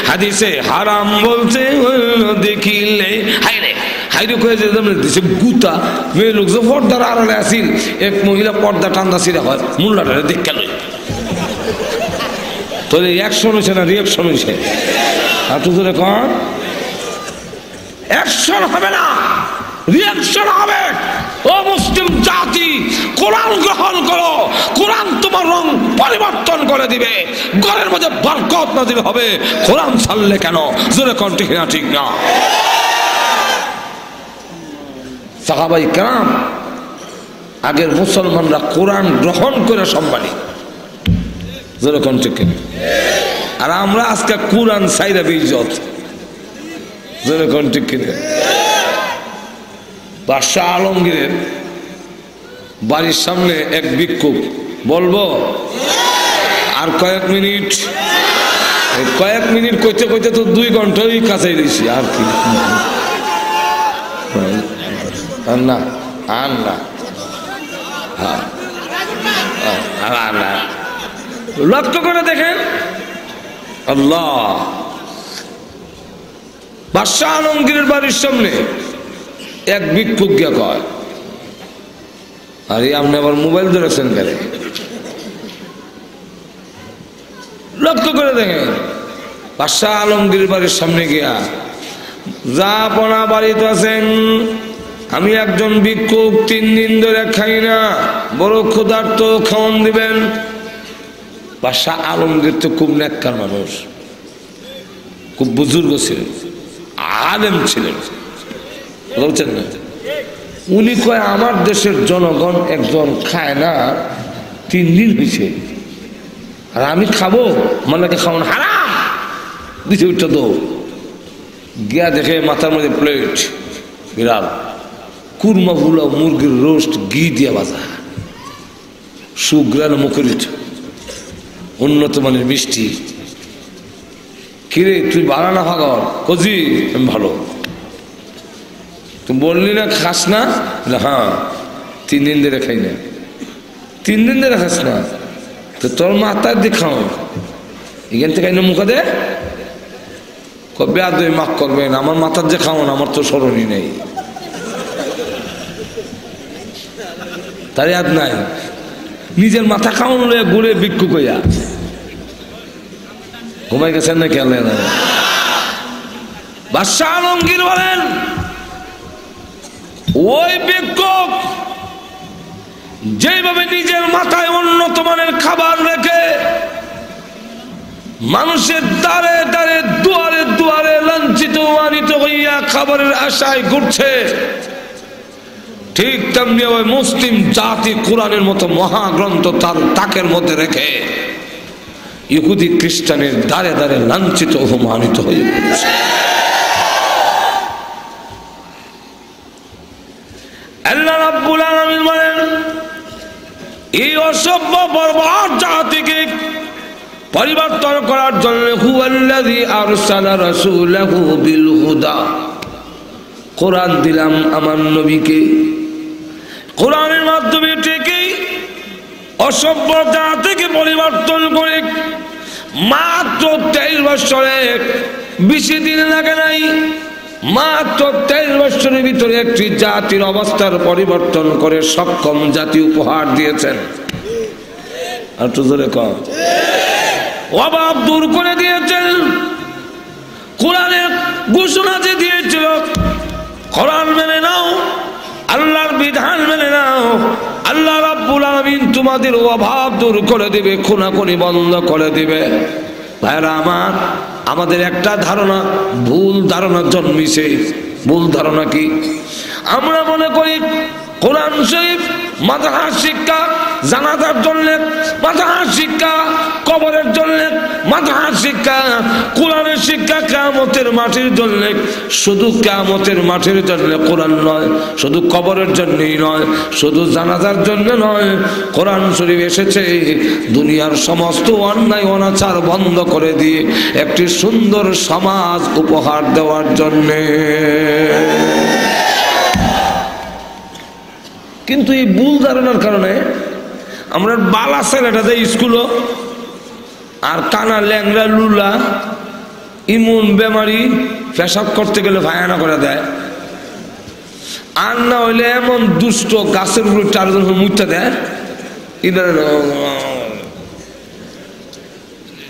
হাদিসে হারাম বলছে দেখিলে হাইরে হাইরে কয়ে যে দিছে গুতা মেয়ে লোক যে পর্দার আড়ালে আসিল এক মহিলা পর্দা টান্দা ছিঁড়া হয় মুল্লাটারে দেখে লই তোর অ্যাকশন হয়েছে না রিঅ্যাকশন হয়েছে আর তুই তোরে কন অ্যাকশন হবে না রিঅ্যাকশন হবে ও মুসলিম জাতি কোরআন গ্রহণ করো কোরআন তোমার রং পরিবর্তন করে দিবে ঘরের মধ্যে বরকত নাজিল হবে কোরআন ছাড়লে কেন জোরে কন ঠিক না ঠিক না সাহাবায়ে কেরাম আগের মুসলমানরা কোরআন গ্রহণ করে সম্মানী যেরকম ঠিক আর আমরা আজকে কোরআন সাইরা বেইজ্জত যেরকম ঠিক কিনে বাদশাহ আলমগীরের বাড়ির সামনে এক ভিক্ষুক বলবো আর কয়েক মিনিট কইতে কইতে তো 2 ঘন্টাই কাছে দিয়েছি আর কি না আর না হ্যাঁ না লক্ষ্য করে দেখেন আল্লাহ বাদশাহ আলমগীরের বাড়ির সামনে এক ভিক্ষুক গিয়া কয় আরে আপনি আবার মোবাইল ধরেছেন কেন লক্ষ্য করে দেখেন বাদশাহ আলমগীরের বাড়ির সামনে গিয়া যা পনা বাড়িতে আছেন আমি একজন ভিক্ষুক 3 দিন ধরে খাই না বড় ক্ষুধার্ত খাওয়ান দিবেন বাদশাহ আলমগীর তো খুব নেককার মানুষ খুব বুজুর্গ ছিলেন আলেম ছিলেন বলছেন না উনি কয় আমার দেশের জনগণ একজন খায় না 3 দিন হয়েছে আর আমি খাবো মানাকে খাওয়ানো হারাম দিছে উঠে দো গিয়া দেখে মাথার মধ্যে প্লেট বিড়াল কুরমা বুলা মুরগির রোস্ট ঘি দিয়া ভাজা সুগ্রান মুখরিত উন্নত মানের মিষ্টি কিরে তুই বানানা ভাগর কজি আমি ভালো তুই বললি না খাস না হ্যাঁ 3 দিন ধরে খাই না 3 দিন ধরে খাস না তো তোর মাথার দিয়ে খাও এখান থেকে মুখে দে কবে আর দুই মাফ করবেন আমার মাথার যে খাও না আমার তো স্মরণই নেই তার ইয়াদ নাই নিজের মাথা খাওয়ানো লইয়া ঘুরে ভিক্ষু কইয়া ঘুমাই গেছেন না খেয়াল না বাদশাহ আলমগীর বলেন ওই ভিক্ষুক যেভাবে নিজের মাথায় উন্নত মানের খাবার রেখে মানুষের দ্বারে দ্বারে দুয়ারে দুয়ারে লাঞ্ছিত অপমানিত হইয়া খাবারের আশায় ঘুরছে ঠিক তেমনি ওই মুসলিম জাতি কোরআনের মতো মহাগ্রন্থ তার তাকের মধ্যে রেখে ইহুদি খ্রিস্টানের দ্বারে দ্বারে লাঞ্ছিত অপমানিত হয়ে ঘুরছে আল্লাহ রাব্বুল আলামিন বলেন এই অসভ্য বর্বর জাতিকে পরিবর্তন করার জন্য হুয়াল্লাযী আরসালা রাসূলাহু বিল হুদা কোরআন দিলাম আমার নবীকে কোরআনের মাধ্যমে ঠিকই অসভ্য জাতিকে পরিবর্তন করে মাত্র 23 বছরে বেশি দিন লাগে নাই মাত্র 23 বছরের ভিতরে একটি জাতির অবস্থার পরিবর্তন করে সক্ষম জাতি উপহার দিয়েছেন আর তো জোরে কম অভাব দূর করে দিয়েছেন কোরআনের ঘোষণা যে দিয়েছিল কোরআন মেনে নাও আল্লাহর বিধান মেনে নাও আল্লাহ রাব্বুল আলামিন তোমাদের অভাব দূর করে দিবে খুনাখুনি বন্ধ করে দিবে ভাইরা আমার আমাদের একটা ধারণা ভুল ধারণা জন্মিছে ভুল ধারণা কি আমরা মনে করি কোরআন শরীফ মাদ্রাসা শিক্ষা জানাজার জন্য মাদ্রাসা শিক্ষা কবরের জন্য মাদ্রাসা শিক্ষা কোরআনের শিক্ষা কিয়ামতের মাঠের জন্য শুধু কিয়ামতের মাঠের জন্য কোরআন নয় শুধু কবরের জন্যই নয় শুধু জানাজার জন্য নয় কোরআন শরীফ এসেছে দুনিয়ার সমস্ত অন্যায় অনাচার বন্ধ করে দিয়ে একটি সুন্দর সমাজ উপহার দেওয়ার জন্যে কিন্তু এই ভুল ধারণার কারণে আমরা বালা ছেলেটা দেয় স্কুলও আর কানা ল্যাংরা লুলা ইমুন বেমারি পেশাব করতে গেলে ভায়ানা করে দেয় আর না হইলে এমন দুষ্ট গাছের উপরে 4 জন মুইতে দেয়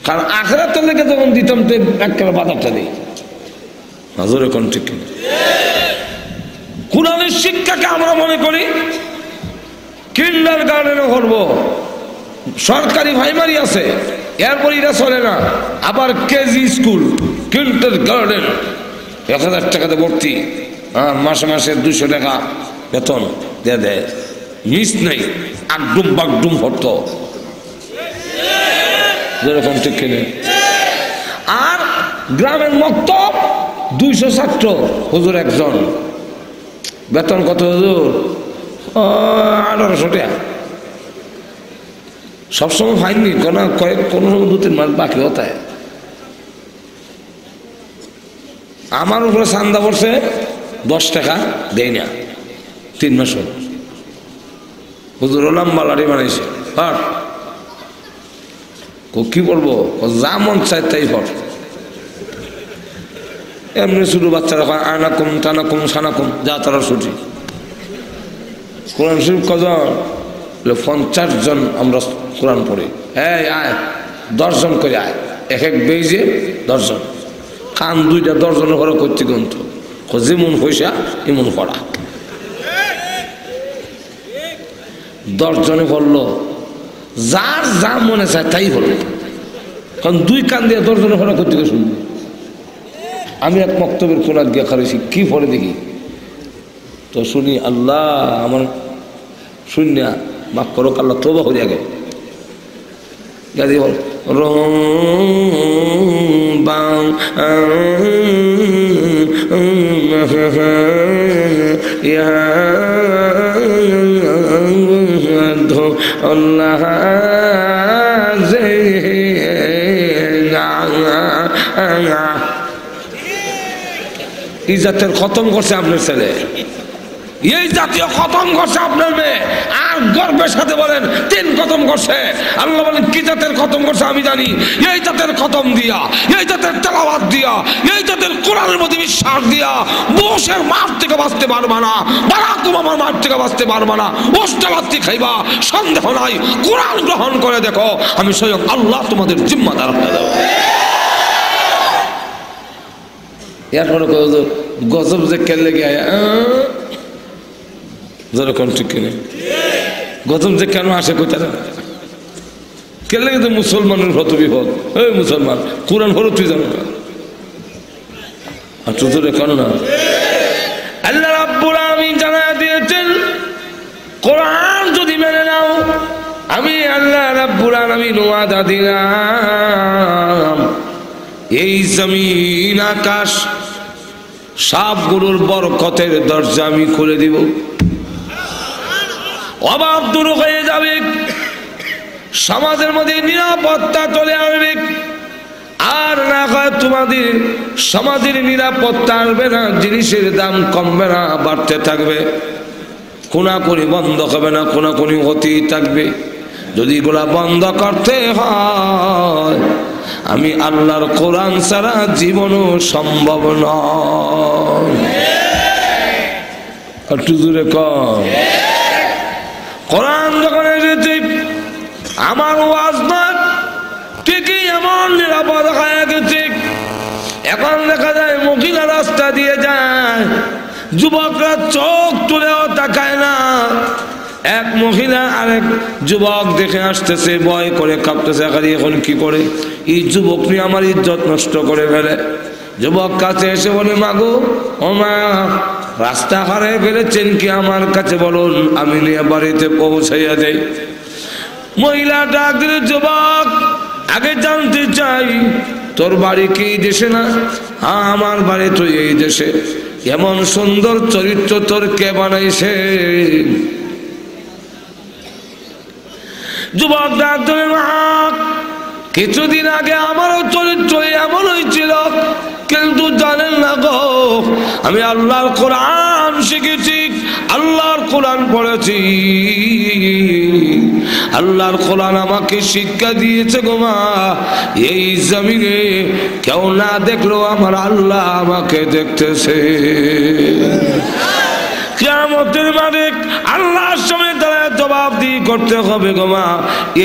কারণ আখেরাতের লেগে যখন দিতাম তো একটা বাধাটা দিই হাজরে কোন ঠিক কোরআনের শিক্ষাকে আমরা মনে করি কিন্ডার গার্ডেনও করবো সরকারি প্রাইমারি আছে এরপর এটা চলে না আবার কেজি স্কুল কিন্ডার গার্ডেন 1000 টাকাতে ভর্তি আর মাসে মাসে 200 টাকা বেতন দিয়ে দেয় মিস নেই আগডুম বাগডুম ভর্ত যেরকম ঠিক কিনে আর গ্রামের মক্তব 200 ছাত্র হুজুর একজন বেতন কত হুজুর 1800 টাকা সবসময় ফাইননি কোনো 2-3 মাস বাকি হতে আমার উপরে চান্দা পড়ছে 10 টাকা দেয় না 3 মাস হুজুর লম্বা লাড়ি বানাইছে হট কি বলবো যা মন চায় তাই হট এমনি শুধু বাচ্চারা আনাকুম টানাকুম সানাকুম যা তারা ছুটি কোরআন শরীফ কজন 50 জন আমরা কোরআন পড়ি এই আয় 10 জন করে আয় এক এক বেজে 10 জন কান 2টা 10 জনের ঘরে করতে গ্রন্থ যেমন পয়সা এমন পড়া 10 জনে পড়লো যার যা মনে চায় তাই হলো কারণ 2 কান দিয়ে 10 জনের ঘরে করতে শুনবো আমি এক মক্তবের কোরআন গিয়ে খারেছি কি পড়ে দেখি তো শুনি আল্লাহ আমার শূন্য মাফ করো আল্লাহ তোবা হয়ে আগে গাদি বল আল্লাহ ইজাতের খতম করছে আপনার ছেলে এই জাতীয় খতম করছে আপনার মেয়ে, আর গর্বের সাথে বলেন 3 খতম করছে। আল্লাহ বলেন কি জাতের খতম করছে আমি জানি। এই জাতের খতম দিয়া, এই জাতের তেলাওয়াত দিয়া, এই জাতের কোরআনের মধ্যে বিশ্বাস দিয়া বসের মাঠ থেকে বাঁচতে পারবা না, বারাক ওবামার মাঠ থেকে বাঁচতে পারবা না। ওস্তালাত্তি খাইবা সন্দেহ নাই, কোরআন গ্রহণ করে দেখো, আমি স্বয়ং আল্লাহ তোমাদের জিম্মাদার হয়ে দেব। এরপরে গজব যে কেলে গিয়ে যেরকম ঠিক কিনে গজব যে কেন আসে কোথায় কেলে কিন্তু মুসলমানের হত বিপদ। এই মুসলমান কোরআন হলো তুই জানো না, আর তুই কেন না? আল্লাহ রাব্বুল আলামিন জানায়া দিয়েছেন কোরআন যদি মেনে নাও আমি আল্লাহ রাব্বুল আলামিন ওয়াদা দিলাম এই জমিন আকাশ সবগুলোর বরকতের দরজা আমি খুলে দিব, অভাব দূর হয়ে যাবে, সমাজের মধ্যে নিরাপত্তা চলে আসবে। আর না হয় তোমাদের সমাজের নিরাপত্তা আসবে না, জিনিসের দাম কমবে না, বাড়তে থাকবে, কোনাকুনি বন্ধ হবে না, কোনাকুনি হতেই থাকবে। যদি এগুলা বন্ধ করতে হয় আমি আল্লাহর কোরআন ছাড়া জীবনও সম্ভব নয়। একটু জোরে কম। কোরআন যখন এসেছে আমার ওয়াজ নয় ঠিকই এমন নিরাপদ হয়ে গেছে। এখন দেখা যায় মহিলা রাস্তা দিয়ে যায়, যুবকরা চোখ তুলেও তাকায় না। এক মহিলা আরেক যুবক দেখে আসতেছে, ভয় করে কাঁপতেছে, এখন কি করে এই যুবক নিয়ে আমার ইজ্জত নষ্ট করে ফেলে। যুবক কাছে এসে বলে মাগো ও মা রাস্তা হারিয়ে ফেলেছেন কি আমার কাছে বলুন, আমি নিয়ে বাড়িতে পৌঁছাইয়া যাই। মহিলা ডাক দিলে যুবক আগে জানতে চাই তোর বাড়ি কি এই দেশে না? হ্যাঁ আমার বাড়ি তো এই দেশে। এমন সুন্দর চরিত্র তোর কে বানাইছে? যুবক ডাক দিলে মা কিছুদিন আগে আমারও চরিত্র এমন হয়েছিল, কিন্তু জানেন না গো আমি আল্লাহর কোরআন শিখেছি, আল্লাহর কোরআন পড়েছি, আল্লাহর কোরআন আমাকে শিক্ষা দিয়েছে গো মা। এই জমিনে কেউ না দেখলেও আমার আল্লাহ আমাকে দেখতেছে। কিয়ামতের মাঠে আল্লাহর সামনে দাঁড়ায় জবাবদিহি করতে হবে গো মা।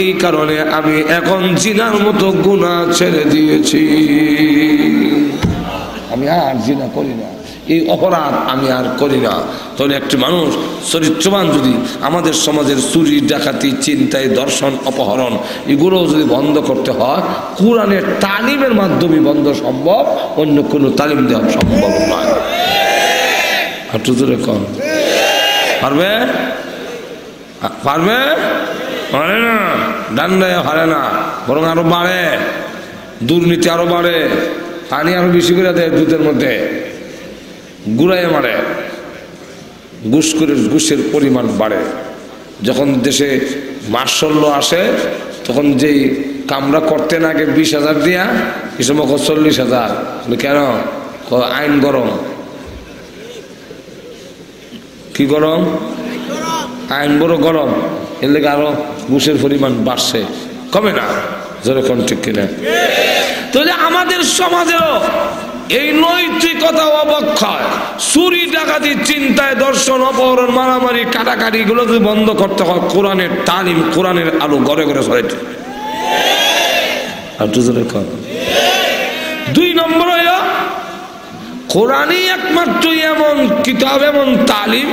এই কারণে আমি এখন জিনার মতো গুনাহ ছেড়ে দিয়েছি, আমি আর জিনা করি না, এই অপরাধ আমি আর করি না। তাহলে একটি মানুষ চরিত্রবান যদি আমাদের সমাজের চুরি ডাকাতি চিন্তায় দর্শন অপহরণ এগুলো যদি বন্ধ করতে হয় কোরআনের তালিমের মাধ্যমে বন্ধ সম্ভব, অন্য কোনো তালিম দেওয়া সম্ভব নয়। একটু জোরে কম। পারবে? পারবে? পারে না, ডান্ডায় হারে না, বরং আরো বাড়ে, দুর্নীতি আরো বাড়ে, পানি আরো বেশি করে দেয় দুধের মধ্যে, গুড়াইয়ে মারে, ঘুষের পরিমাণ বাড়ে। যখন দেশে মার্শাল্য আসে তখন যেই কামরা করতে না আগে 20,000 দিয়া এই সময় 40,000। কেন? আইন গরম। কি গরম? আইন বড় গরম, এর লেগে আরো ঘুষের পরিমাণ বাড়ছে, কমে না। যেরকম ঠিক কিনা? তাহলে আমাদের সমাজেও এই নৈতিকতা অবক্ষয়, চুরি ডাকাতি চিন্তায় দর্শন অপহরণ মারামারি কাটাকাটি এগুলো যদি বন্ধ করতে হয় কোরআনের তালিম কোরআনের আলো ঘরে ঘরে ছড়াইতে। আর দুই নম্বর হইল কোরআনই একমাত্র এমন কিতাব এমন তালিম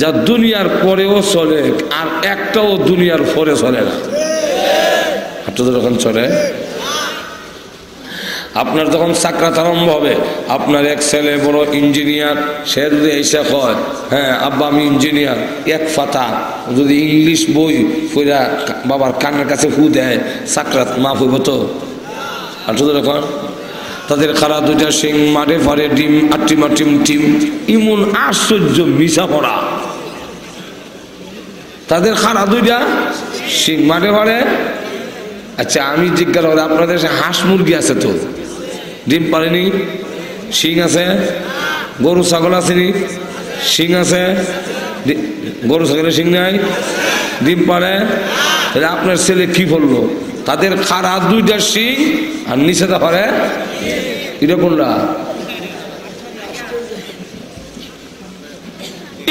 যা দুনিয়ার পরেও চলে, আর একটাও দুনিয়ার পরে চলে না। চলে আপনার যখন সাকরাত আরম্ভ হবে, আপনার এক ছেলে বড় ইঞ্জিনিয়ার, সে যদি এসে কয় হ্যাঁ আব্বা আমি ইঞ্জিনিয়ার, এক ফাতা যদি ইংলিশ বই পড়া বাবার কানের কাছে ফু দেয়, সাকরাত মাফ হইব তো? আর যখন তাদের খারা দুইটা সিং মাঠে ফারে ডিম আটিমা টিম টিম, ইমন আশ্চর্য মিশা পড়া, তাদের খারা দুইটা সিং মাঠে ফারে। আচ্ছা আমি জিজ্ঞাসা করি আপনাদের হাঁস মুরগি আছে তো, ডিম পারেনি, শিং আছে, গরু ছাগল আসেনি, শিং আছে, গরু ছাগলের শিং নাই, ডিম পারে। তাহলে আপনার ছেলে কি বললো? তাদের খাড়া দুইটা শিং আর নিচে তা পারে, এটা কোনটা?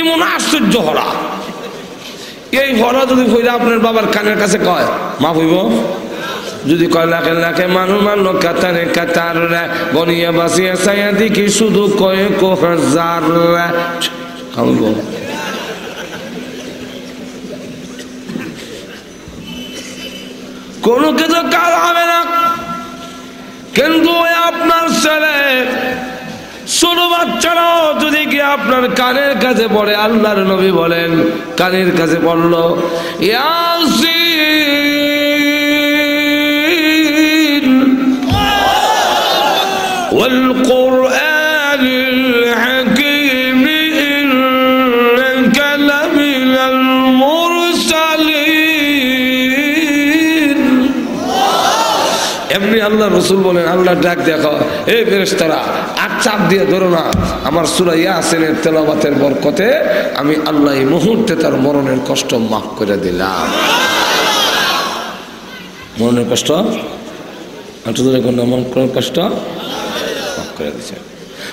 এমন আশ্চর্য হরা। এই হরা যদি হইলে আপনার বাবার কানের কাছে কয় মাফ হইব? যদি কয় লাখে লাখে মানুষ মানলো কাতারে কাতার বনিয়া বাসিয়া সাইয়া দেখি শুধু কয়েক হাজার খাইব। কোনো কিছু কাজ হবে না। কিন্তু আপনার ছেলে ছোট বাচ্চারাও যদি কি আপনার কানের কাছে পড়ে, আল্লাহর নবী বলেন কানের কাছে পড়লো ইয়াসিন ওয়াল কুরআনিল হাকীম ইন্নাকা লামিনাল মুরসালিন। এমনি আল্লাহ রসুল বলেন, আল্লাহ ডাক দেখো এই ফেরেশতারা চাপ দিয়ে ধরো না, আমার সূরা ইয়াসিনের তেলাওয়াতের বরকতে আমি আল্লাহ এই মুহূর্তে তার মরণের কষ্ট মাফ করে দিলাম। মরণের কষ্ট মরণের কষ্ট মাফ করে দিচ্ছে।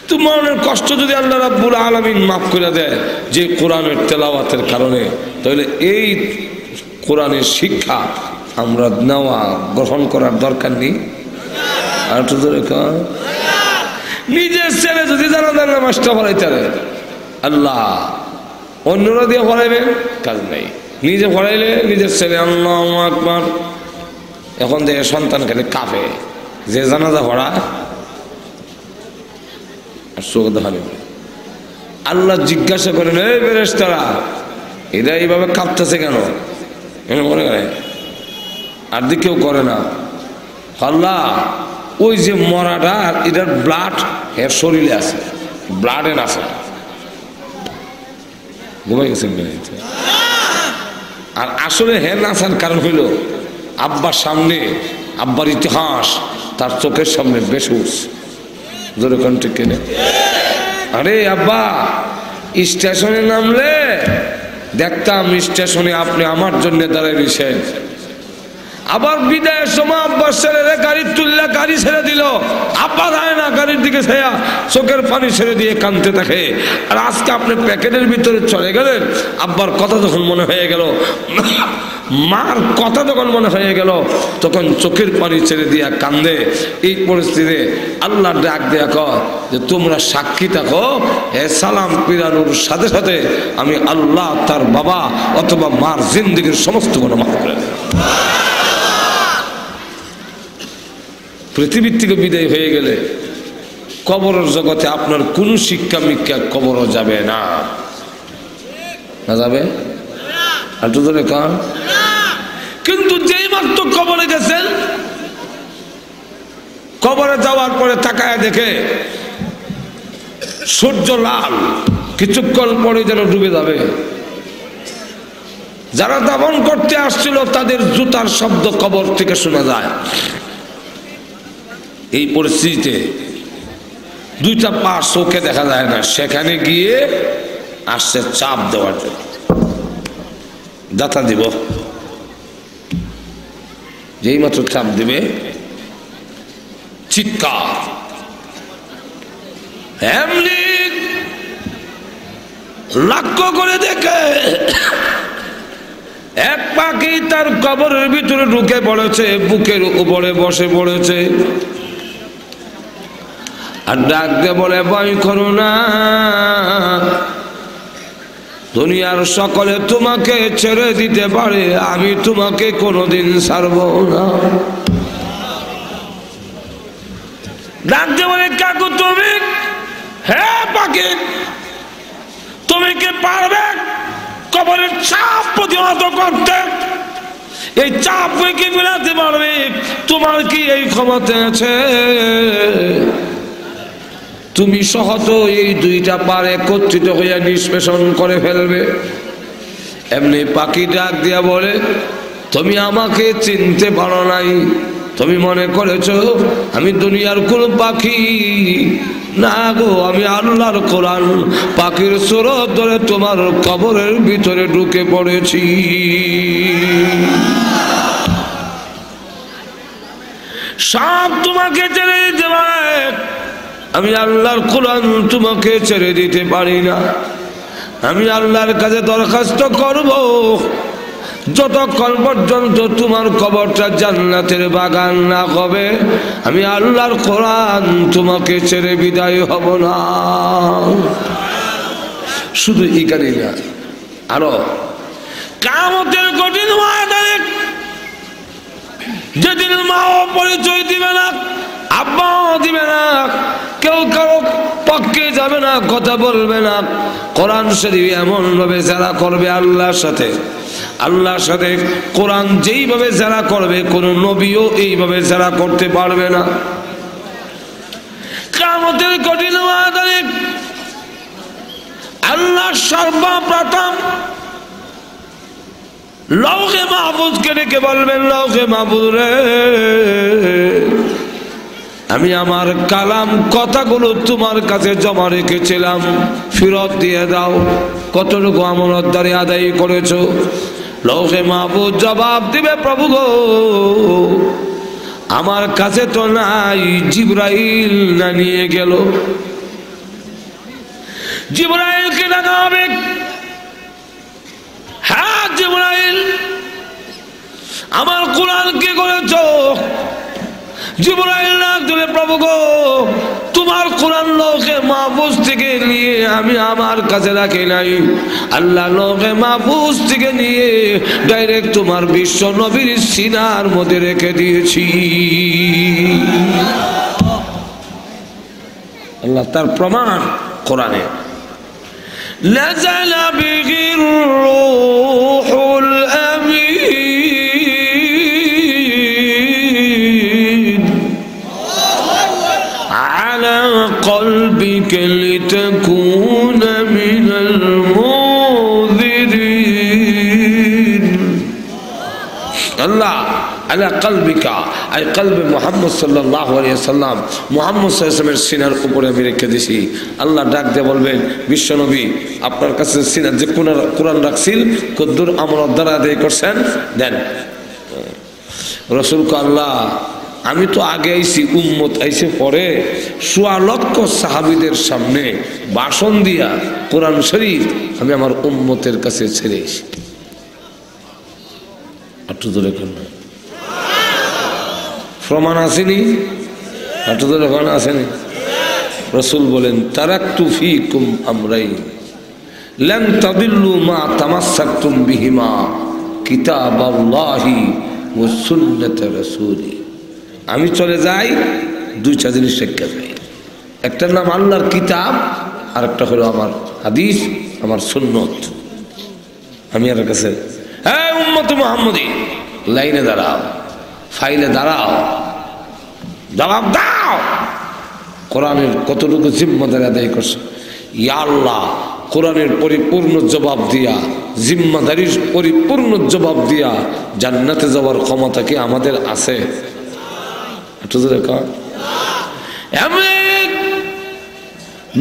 তো মরণের কষ্ট যদি আল্লাহ রাব্বুল আলামিন মাফ করে দেয় যে কোরআনের তেলাওয়াতের কারণে, তাহলে এই কোরআনের শিক্ষা আমরা নেওয়া গ্রহণ করার দরকার নেই। আর একটু ধরে নিজের ছেলে যদি জানাজার নামাজটা পড়াইতে পারে, আল্লাহ অন্যরা দিয়ে পড়াইবেন কাজ নেই, নিজে পড়াইলে নিজের ছেলে আল্লাহু আকবার। এখন দেখে সন্তান খালি কাঁপে, যে জানাজা পড়া আর চোখ দেখানি। আল্লাহ জিজ্ঞাসা করেন এই ফেরেশতারা এরা এইভাবে কাঁপতেছে কেন? মনে করে আর দিকেও করে না। আল্লাহ ওই যে মরাটা এটার ব্লাড এর শরীরে আছে, ব্লাডে আছে, ঘুমাই গেছেন। আর আসলে হ্যাঁ নাচার কারণ হইল আব্বার সামনে, আব্বার ইতিহাস তার চোখের সামনে বেশি উঠছে। জোরে কণ্ঠে কেনে, আরে আব্বা স্টেশনে নামলে দেখতাম স্টেশনে আপনি আমার জন্য দাঁড়ায় রয়েছেন। আবার বিদায়ের সময় আব্বার ছেলেরে গাড়ি তুললে গাড়ি ছেড়ে দিল, আব্বা যায় না, গাড়ির দিকে ছেয়া চোখের পানি ছেড়ে দিয়ে কাঁদতে থাকে। আর আজকে আপনি প্যাকেটের ভিতরে চলে গেলেন, আব্বার কথা যখন মনে হয়ে গেল, মার কথা যখন মনে হয়ে গেল, তখন চোখের পানি ছেড়ে দিয়া কান্দে। এই পরিস্থিতিতে আল্লাহ ডাক দেয়া কয় যে তোমরা সাক্ষী থাকো, এ সালাম পিরানোর সাথে সাথে আমি আল্লাহ তার বাবা অথবা মার জিন্দেগীর সমস্ত গুনাহ মাফ করে দেব। পৃথিবীর থেকে বিদায় হয়ে গেলে কবরের জগতে আপনার কোনো শিক্ষা মিক্ষা কবরও যাবে না, না যাবে? আর তো ধরে কান। কিন্তু যেই মাত্র কবরে গেছেন, কবরে যাওয়ার পরে তাকায় দেখে সূর্য লাল, কিছুক্ষণ পরে যেন ডুবে যাবে। যারা দাফন করতে আসছিল তাদের জুতার শব্দ কবর থেকে শোনা যায়। এই পরিস্থিতিতে দুইটা পা চোখে দেখা যায় না, সেখানে গিয়ে আসছে চাপ দেওয়ার জন্য, দাতা দিব। যেই মাত্র চাপ দিবে চিৎকার, এমনি লক্ষ্য করে দেখে এক পাখি তার কবরের ভিতরে ঢুকে পড়েছে, বুকের উপরে বসে পড়েছে। আর ডাক দিয়ে বলে ভয় করো না, দুনিয়ার সকলে তোমাকে ছেড়ে দিতে পারে, আমি তোমাকে কোনোদিন ছাড়ব না। ডাক দিয়ে বলে কাকু তুমি, হ্যাঁ পাখি তুমি কি পারবে কবরের চাপ প্রতিহত করতে? এই চাপ কি মেলাতে পারবে? তোমার কি এই ক্ষমতা আছে? তুমি সহত এই দুইটা পার একত্রিত হইয়া নিষ্পেষণ করে ফেলবে। এমনি পাখি ডাক দিয়া বলে তুমি আমাকে চিনতে পারো নাই, তুমি মনে করেছো আমি দুনিয়ার কোন পাখি? না গো, আমি আল্লাহর কোরআন পাখির সুরত ধরে তোমার কবরের ভিতরে ঢুকে পড়েছি। সব তোমাকে ছেড়ে দিতে পারে, আমি আল্লাহর কোরআন তোমাকে ছেড়ে দিতে পারি না। আমি আল্লাহর কাছে দরখাস্ত করব, যতক্ষণ পর্যন্ত তোমার কবরটা জান্নাতের বাগান না হবে, আমি আল্লাহর কোরআন তোমাকে ছেড়ে বিদায় হব না। শুধু এখানেই না, আরো কিয়ামতের কঠিন ময়দানে যেদিন মাও পরিচয় দিবে না, আব্বাও দিবে না, কেউ কারো পক্ষে যাবে না, কথা বলবে না। কোরআন শরীফ এমন ভাবে যারা করবে আল্লাহর সাথে, আল্লাহর সাথে কোরআন যেইভাবে যারা করবে, কোন নবীও এইভাবে যারা করতে পারবে না। কিয়ামতের কঠিন ময়দানে আল্লাহ সর্বপ্রথম লৌহে মাহফুজকে ডেকে বলবেন, লৌহে মাহফুজ রে, আমি আমার কালাম কথাগুলো তোমার কাছে জমা রেখেছিলাম, ফেরত দিয়ে দাও। কতটুকু আমানতদারি আদায় করেছো? লৌহে মাহফুজ জবাব দিবে, প্রভু গো, আমার কাছে তো নাই, জিবরাইল না নিয়ে গেল। জিবরাইলকে ডাকা হবে, হ্যাঁ জিবরাইল, আমার কোরআন কি করেছো? জিবরাইল ডাক দিবে, প্রভু গো, তোমার কোরআন লৌহে মাহফুজ থেকে নিয়ে আমি আমার কাছে রাখি নাই, আল্লাহ লৌহে মাহফুজ থেকে নিয়ে ডাইরেক্ট তোমার বিশ্ব নবীর সিনার মধ্যে রেখে দিয়েছি। আল্লাহ তার প্রমাণ কোরআনে, নাযালা বিহির রূহুল আমিন আলা কলবিকা লিতাকুনা মিনাল মুনযিরিন। আল্লাহ আলা কলবিকা, আই কলবে মুহাম্মদ সাল্লাল্লাহু আলাইহি ওয়াসাল্লাম, মুহাম্মদ সাল্লাল্লাহু আলাইহি ওয়াসাল্লামের সিনার উপরে আমি রেখে দিয়েছি। আল্লাহ ডাক দিয়ে বলবেন, বিশ্বনবী আপনার কাছে সিনার যে কোরআন রাখছিল, কদ্দুর আমানত দ্বারা আদায় করছেন, দেন। রাসূল কো, আল্লাহ আমি তো আগে আইছি, উম্মত আইছে পরে, ১৬ লক্ষ সাহাবীদের সামনে ভাষণ দিয়া কোরআন শরীফ আমি আমার উম্মতের কাছে ছেড়ে এসেছি। একটু ধরে কেন প্রমাণ আসেনি? একটু ধরে কেন আসেনি? রাসূল বলেন, তারাকতু ফীকুম আমরাইন লান তাদিল্লু মা তামাসসাকতুম বিহিমা, কিতাবাল্লাহি ওয়া সুন্নাত রাসূলি। আমি চলে যাই, দুইটা জিনিস রেখে যাই, একটার নাম আল্লাহর কিতাব, আর একটা হলো আমার হাদিস, আমার সুন্নত। আমি আর কাছে, হ্যাঁ উম্মত মুহাম্মদী, লাইনে দাঁড়াও, ফাইলে দাঁড়াও, জবাব দাও, কোরআনের কতটুকু জিম্মাদারি আদায় করছে। ইয়া আল্লাহ, কোরআনের পরিপূর্ণ জবাব দিয়া, জিম্মাদারির পরিপূর্ণ জবাব দিয়া জান্নাতে যাওয়ার ক্ষমতা কি আমাদের আছে?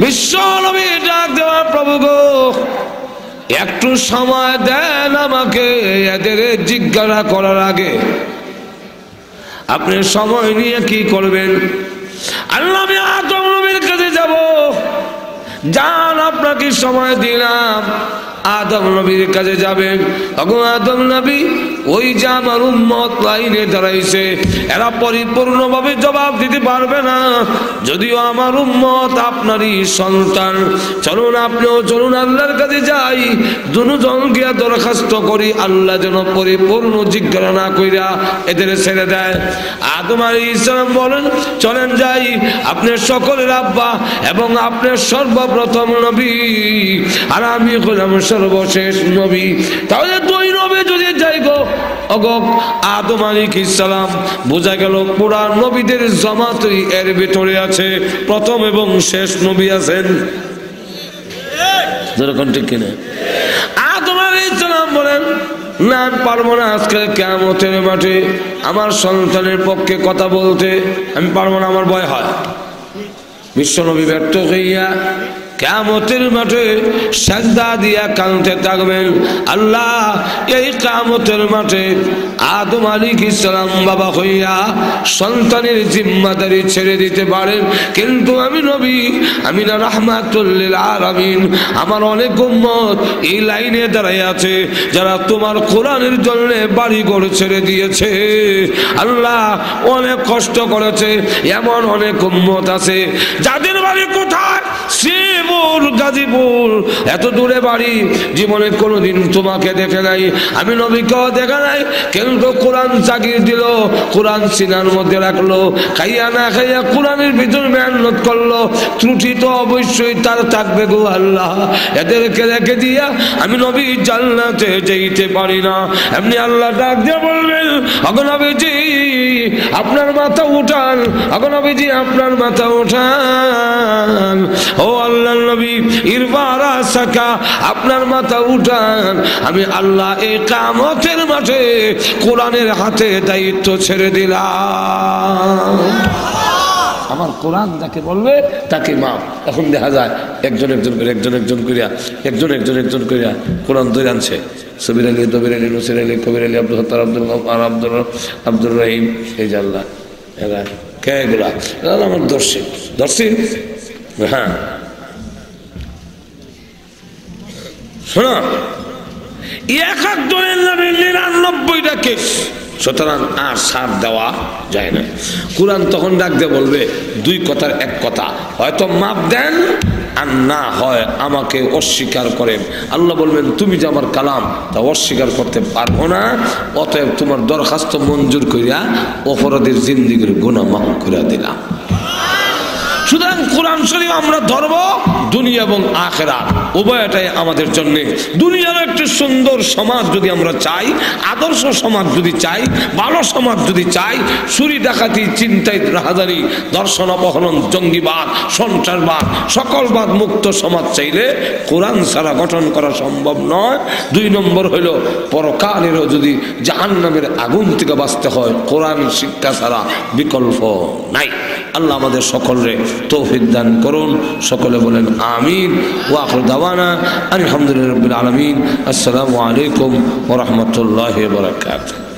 বিশ্ব নবী ডাক দেওয়া, প্রভু গো, একটু সময় দেন আমাকে, এদের জিজ্ঞাসা করার আগে আপনি সময় নিয়ে কি করবেন? আল্লাহ, আমি আদম নবীর কাছে যাব, যান আপনাকে সময় দিলাম, আদম নবীর কাছে যাবেন। তখন আদম নবী, ওই যে আমার উম্মত লাইনে দাঁড়াইছে, এরা পরিপূর্ণভাবে জবাব দিতে পারবে না, যদিও আমার উম্মত আপনারই সন্তান। চলুন আপনিও চলুন, আল্লাহর কাছে যাই, দুজন গিয়া দরখাস্ত করি, আল্লাহ যেন পরিপূর্ণ জিজ্ঞাসা না কইরা এদের ছেড়ে দেয়। আদম আলাইহিস সালাম বলেন, চলেন যাই, আপনি সকলের আব্বা এবং আপনার সর্বপ্রথম নবী, আর আমি হলাম সর্বশেষ নবী। তাহলে দুই নবী যদি যাই গো, ওগো আদম আলাইহিস সালাম, বোঝা গেল পুরা নবীদের জামাতই এর ভিতরে আছে, প্রথম এবং শেষ নবী আছেন। যেরকম ঠিক কিনা? আদম আলাইহিস সালাম বলেন, না আমি পারবো না, আজকে কিয়ামতের মাঠে আমার সন্তানের পক্ষে কথা বলতে আমি পারবো না, আমার ভয় হয়। বিশ্বনবী ব্যর্থ হইয়া কিয়ামতের মাঠে সিজদা দিয়া কাঁদতে থাকবেন। আল্লাহ এই কিয়ামতের মাঠে আদম আলাইহিস সালাম বাবা হইয়া সন্তানের জিম্মাদারি ছেড়ে দিতে পারেন, কিন্তু আমি নবী, আমি না রাহমাতুল লিল আলামিন, আমার অনেক উম্মত এই লাইনে দাঁড়ায় আছে যারা তোমার কোরআনের জন্য বাড়ি ঘর ছেড়ে দিয়েছে। আল্লাহ অনেক কষ্ট করেছে, এমন অনেক উম্মত আছে যাদের বাড়ি কোথায়? শ্রীপুর, গাজীপুর, এত দূরে বাড়ি, জীবনে কোনোদিন তোমাকে দেখে নাই, আমি নবীকেও দেখে নাই, কিন্তু কোরআন জাগিয়ে দিল, কোরআন সিনার মধ্যে রাখলো, খাইয়া না খাইয়া কোরআনের ভিতর মেহনত করলো, ত্রুটি তো অবশ্যই তার থাকবে গো আল্লাহ। এদেরকে রেখে দিয়া আমি নবী জান্নাতে যেতে পারি না। এমনি আল্লাহ ডাক দিয়ে বলবেন, ওগো নবীজি আপনার মাথা উঠান, ওগো নবীজি আপনার মাথা উঠান, ও আল্লাহর নবী ইরফারা সাকা, আপনার মাথা উঠান, আমি আল্লাহ এই কিয়ামতের মাঠে কোরআনের হাতে দায়িত্ব ছেড়ে দিলাম। আমার কোরআন যাকে বলবে তাকে মাপ। এখন দেখা যায় একজন একজন করে একজন করিয়া কোরআন ধরে আনছে। সবির আলী, দবির আলী, নসির আলী, কবির আলী, আব্দুল হত্তার, আব্দুর রহিম, এই যে আল্লাহ এরা কে এগুলা? আমার দর্শী হ্যাঁ শোনো, এক একজনের নামে ৯৯টা কেস, সুতরাং আর সার দেওয়া যায় না। কোরআন তখন ডাক দিয়ে বলবে দুই কথার এক কথা, হয়তো মাপ দেন আর না হয় আমাকে অস্বীকার করেন। আল্লাহ বলবেন তুমি যে আমার কালাম তা অস্বীকার করতে পারবো না, অতএব তোমার দরখাস্ত মঞ্জুর করিয়া অপরাধীর জিন্দিগির গুনাহ মাফ করে দিলাম। সুতরাং কোরআন শরীফ আমরা ধরব, দুনিয়া এবং আখিরাত উভয়টাই আমাদের জন্য। দুনিয়ার একটি সুন্দর সমাজ যদি আমরা চাই, আদর্শ সমাজ যদি চাই, ভালো সমাজ যদি চাই, চুরি ডাকাতি চিন্তাই রাহাজানি দর্শন অপহরণ জঙ্গিবাদ সন্ত্রাসবাদ সকলবাদ মুক্ত সমাজ চাইলে কোরআন ছাড়া গঠন করা সম্ভব নয়। ২ নম্বর হইল পরকালেরও যদি জাহান্নামের আগুন থেকে বাঁচতে হয় কোরআন শিক্ষা ছাড়া বিকল্প নাই। আল্লাহ আমাদের সকলরে তৌফিক দান করুন। সকলে বলেন আমিন। ওয়া আখিরু দাওয়ানা আলহামদুলিল্লাহি রাব্বিল আলামিন। আসসালামু আলাইকুম ওয়া রাহমাতুল্লাহি ওয়া বারাকাতুহু।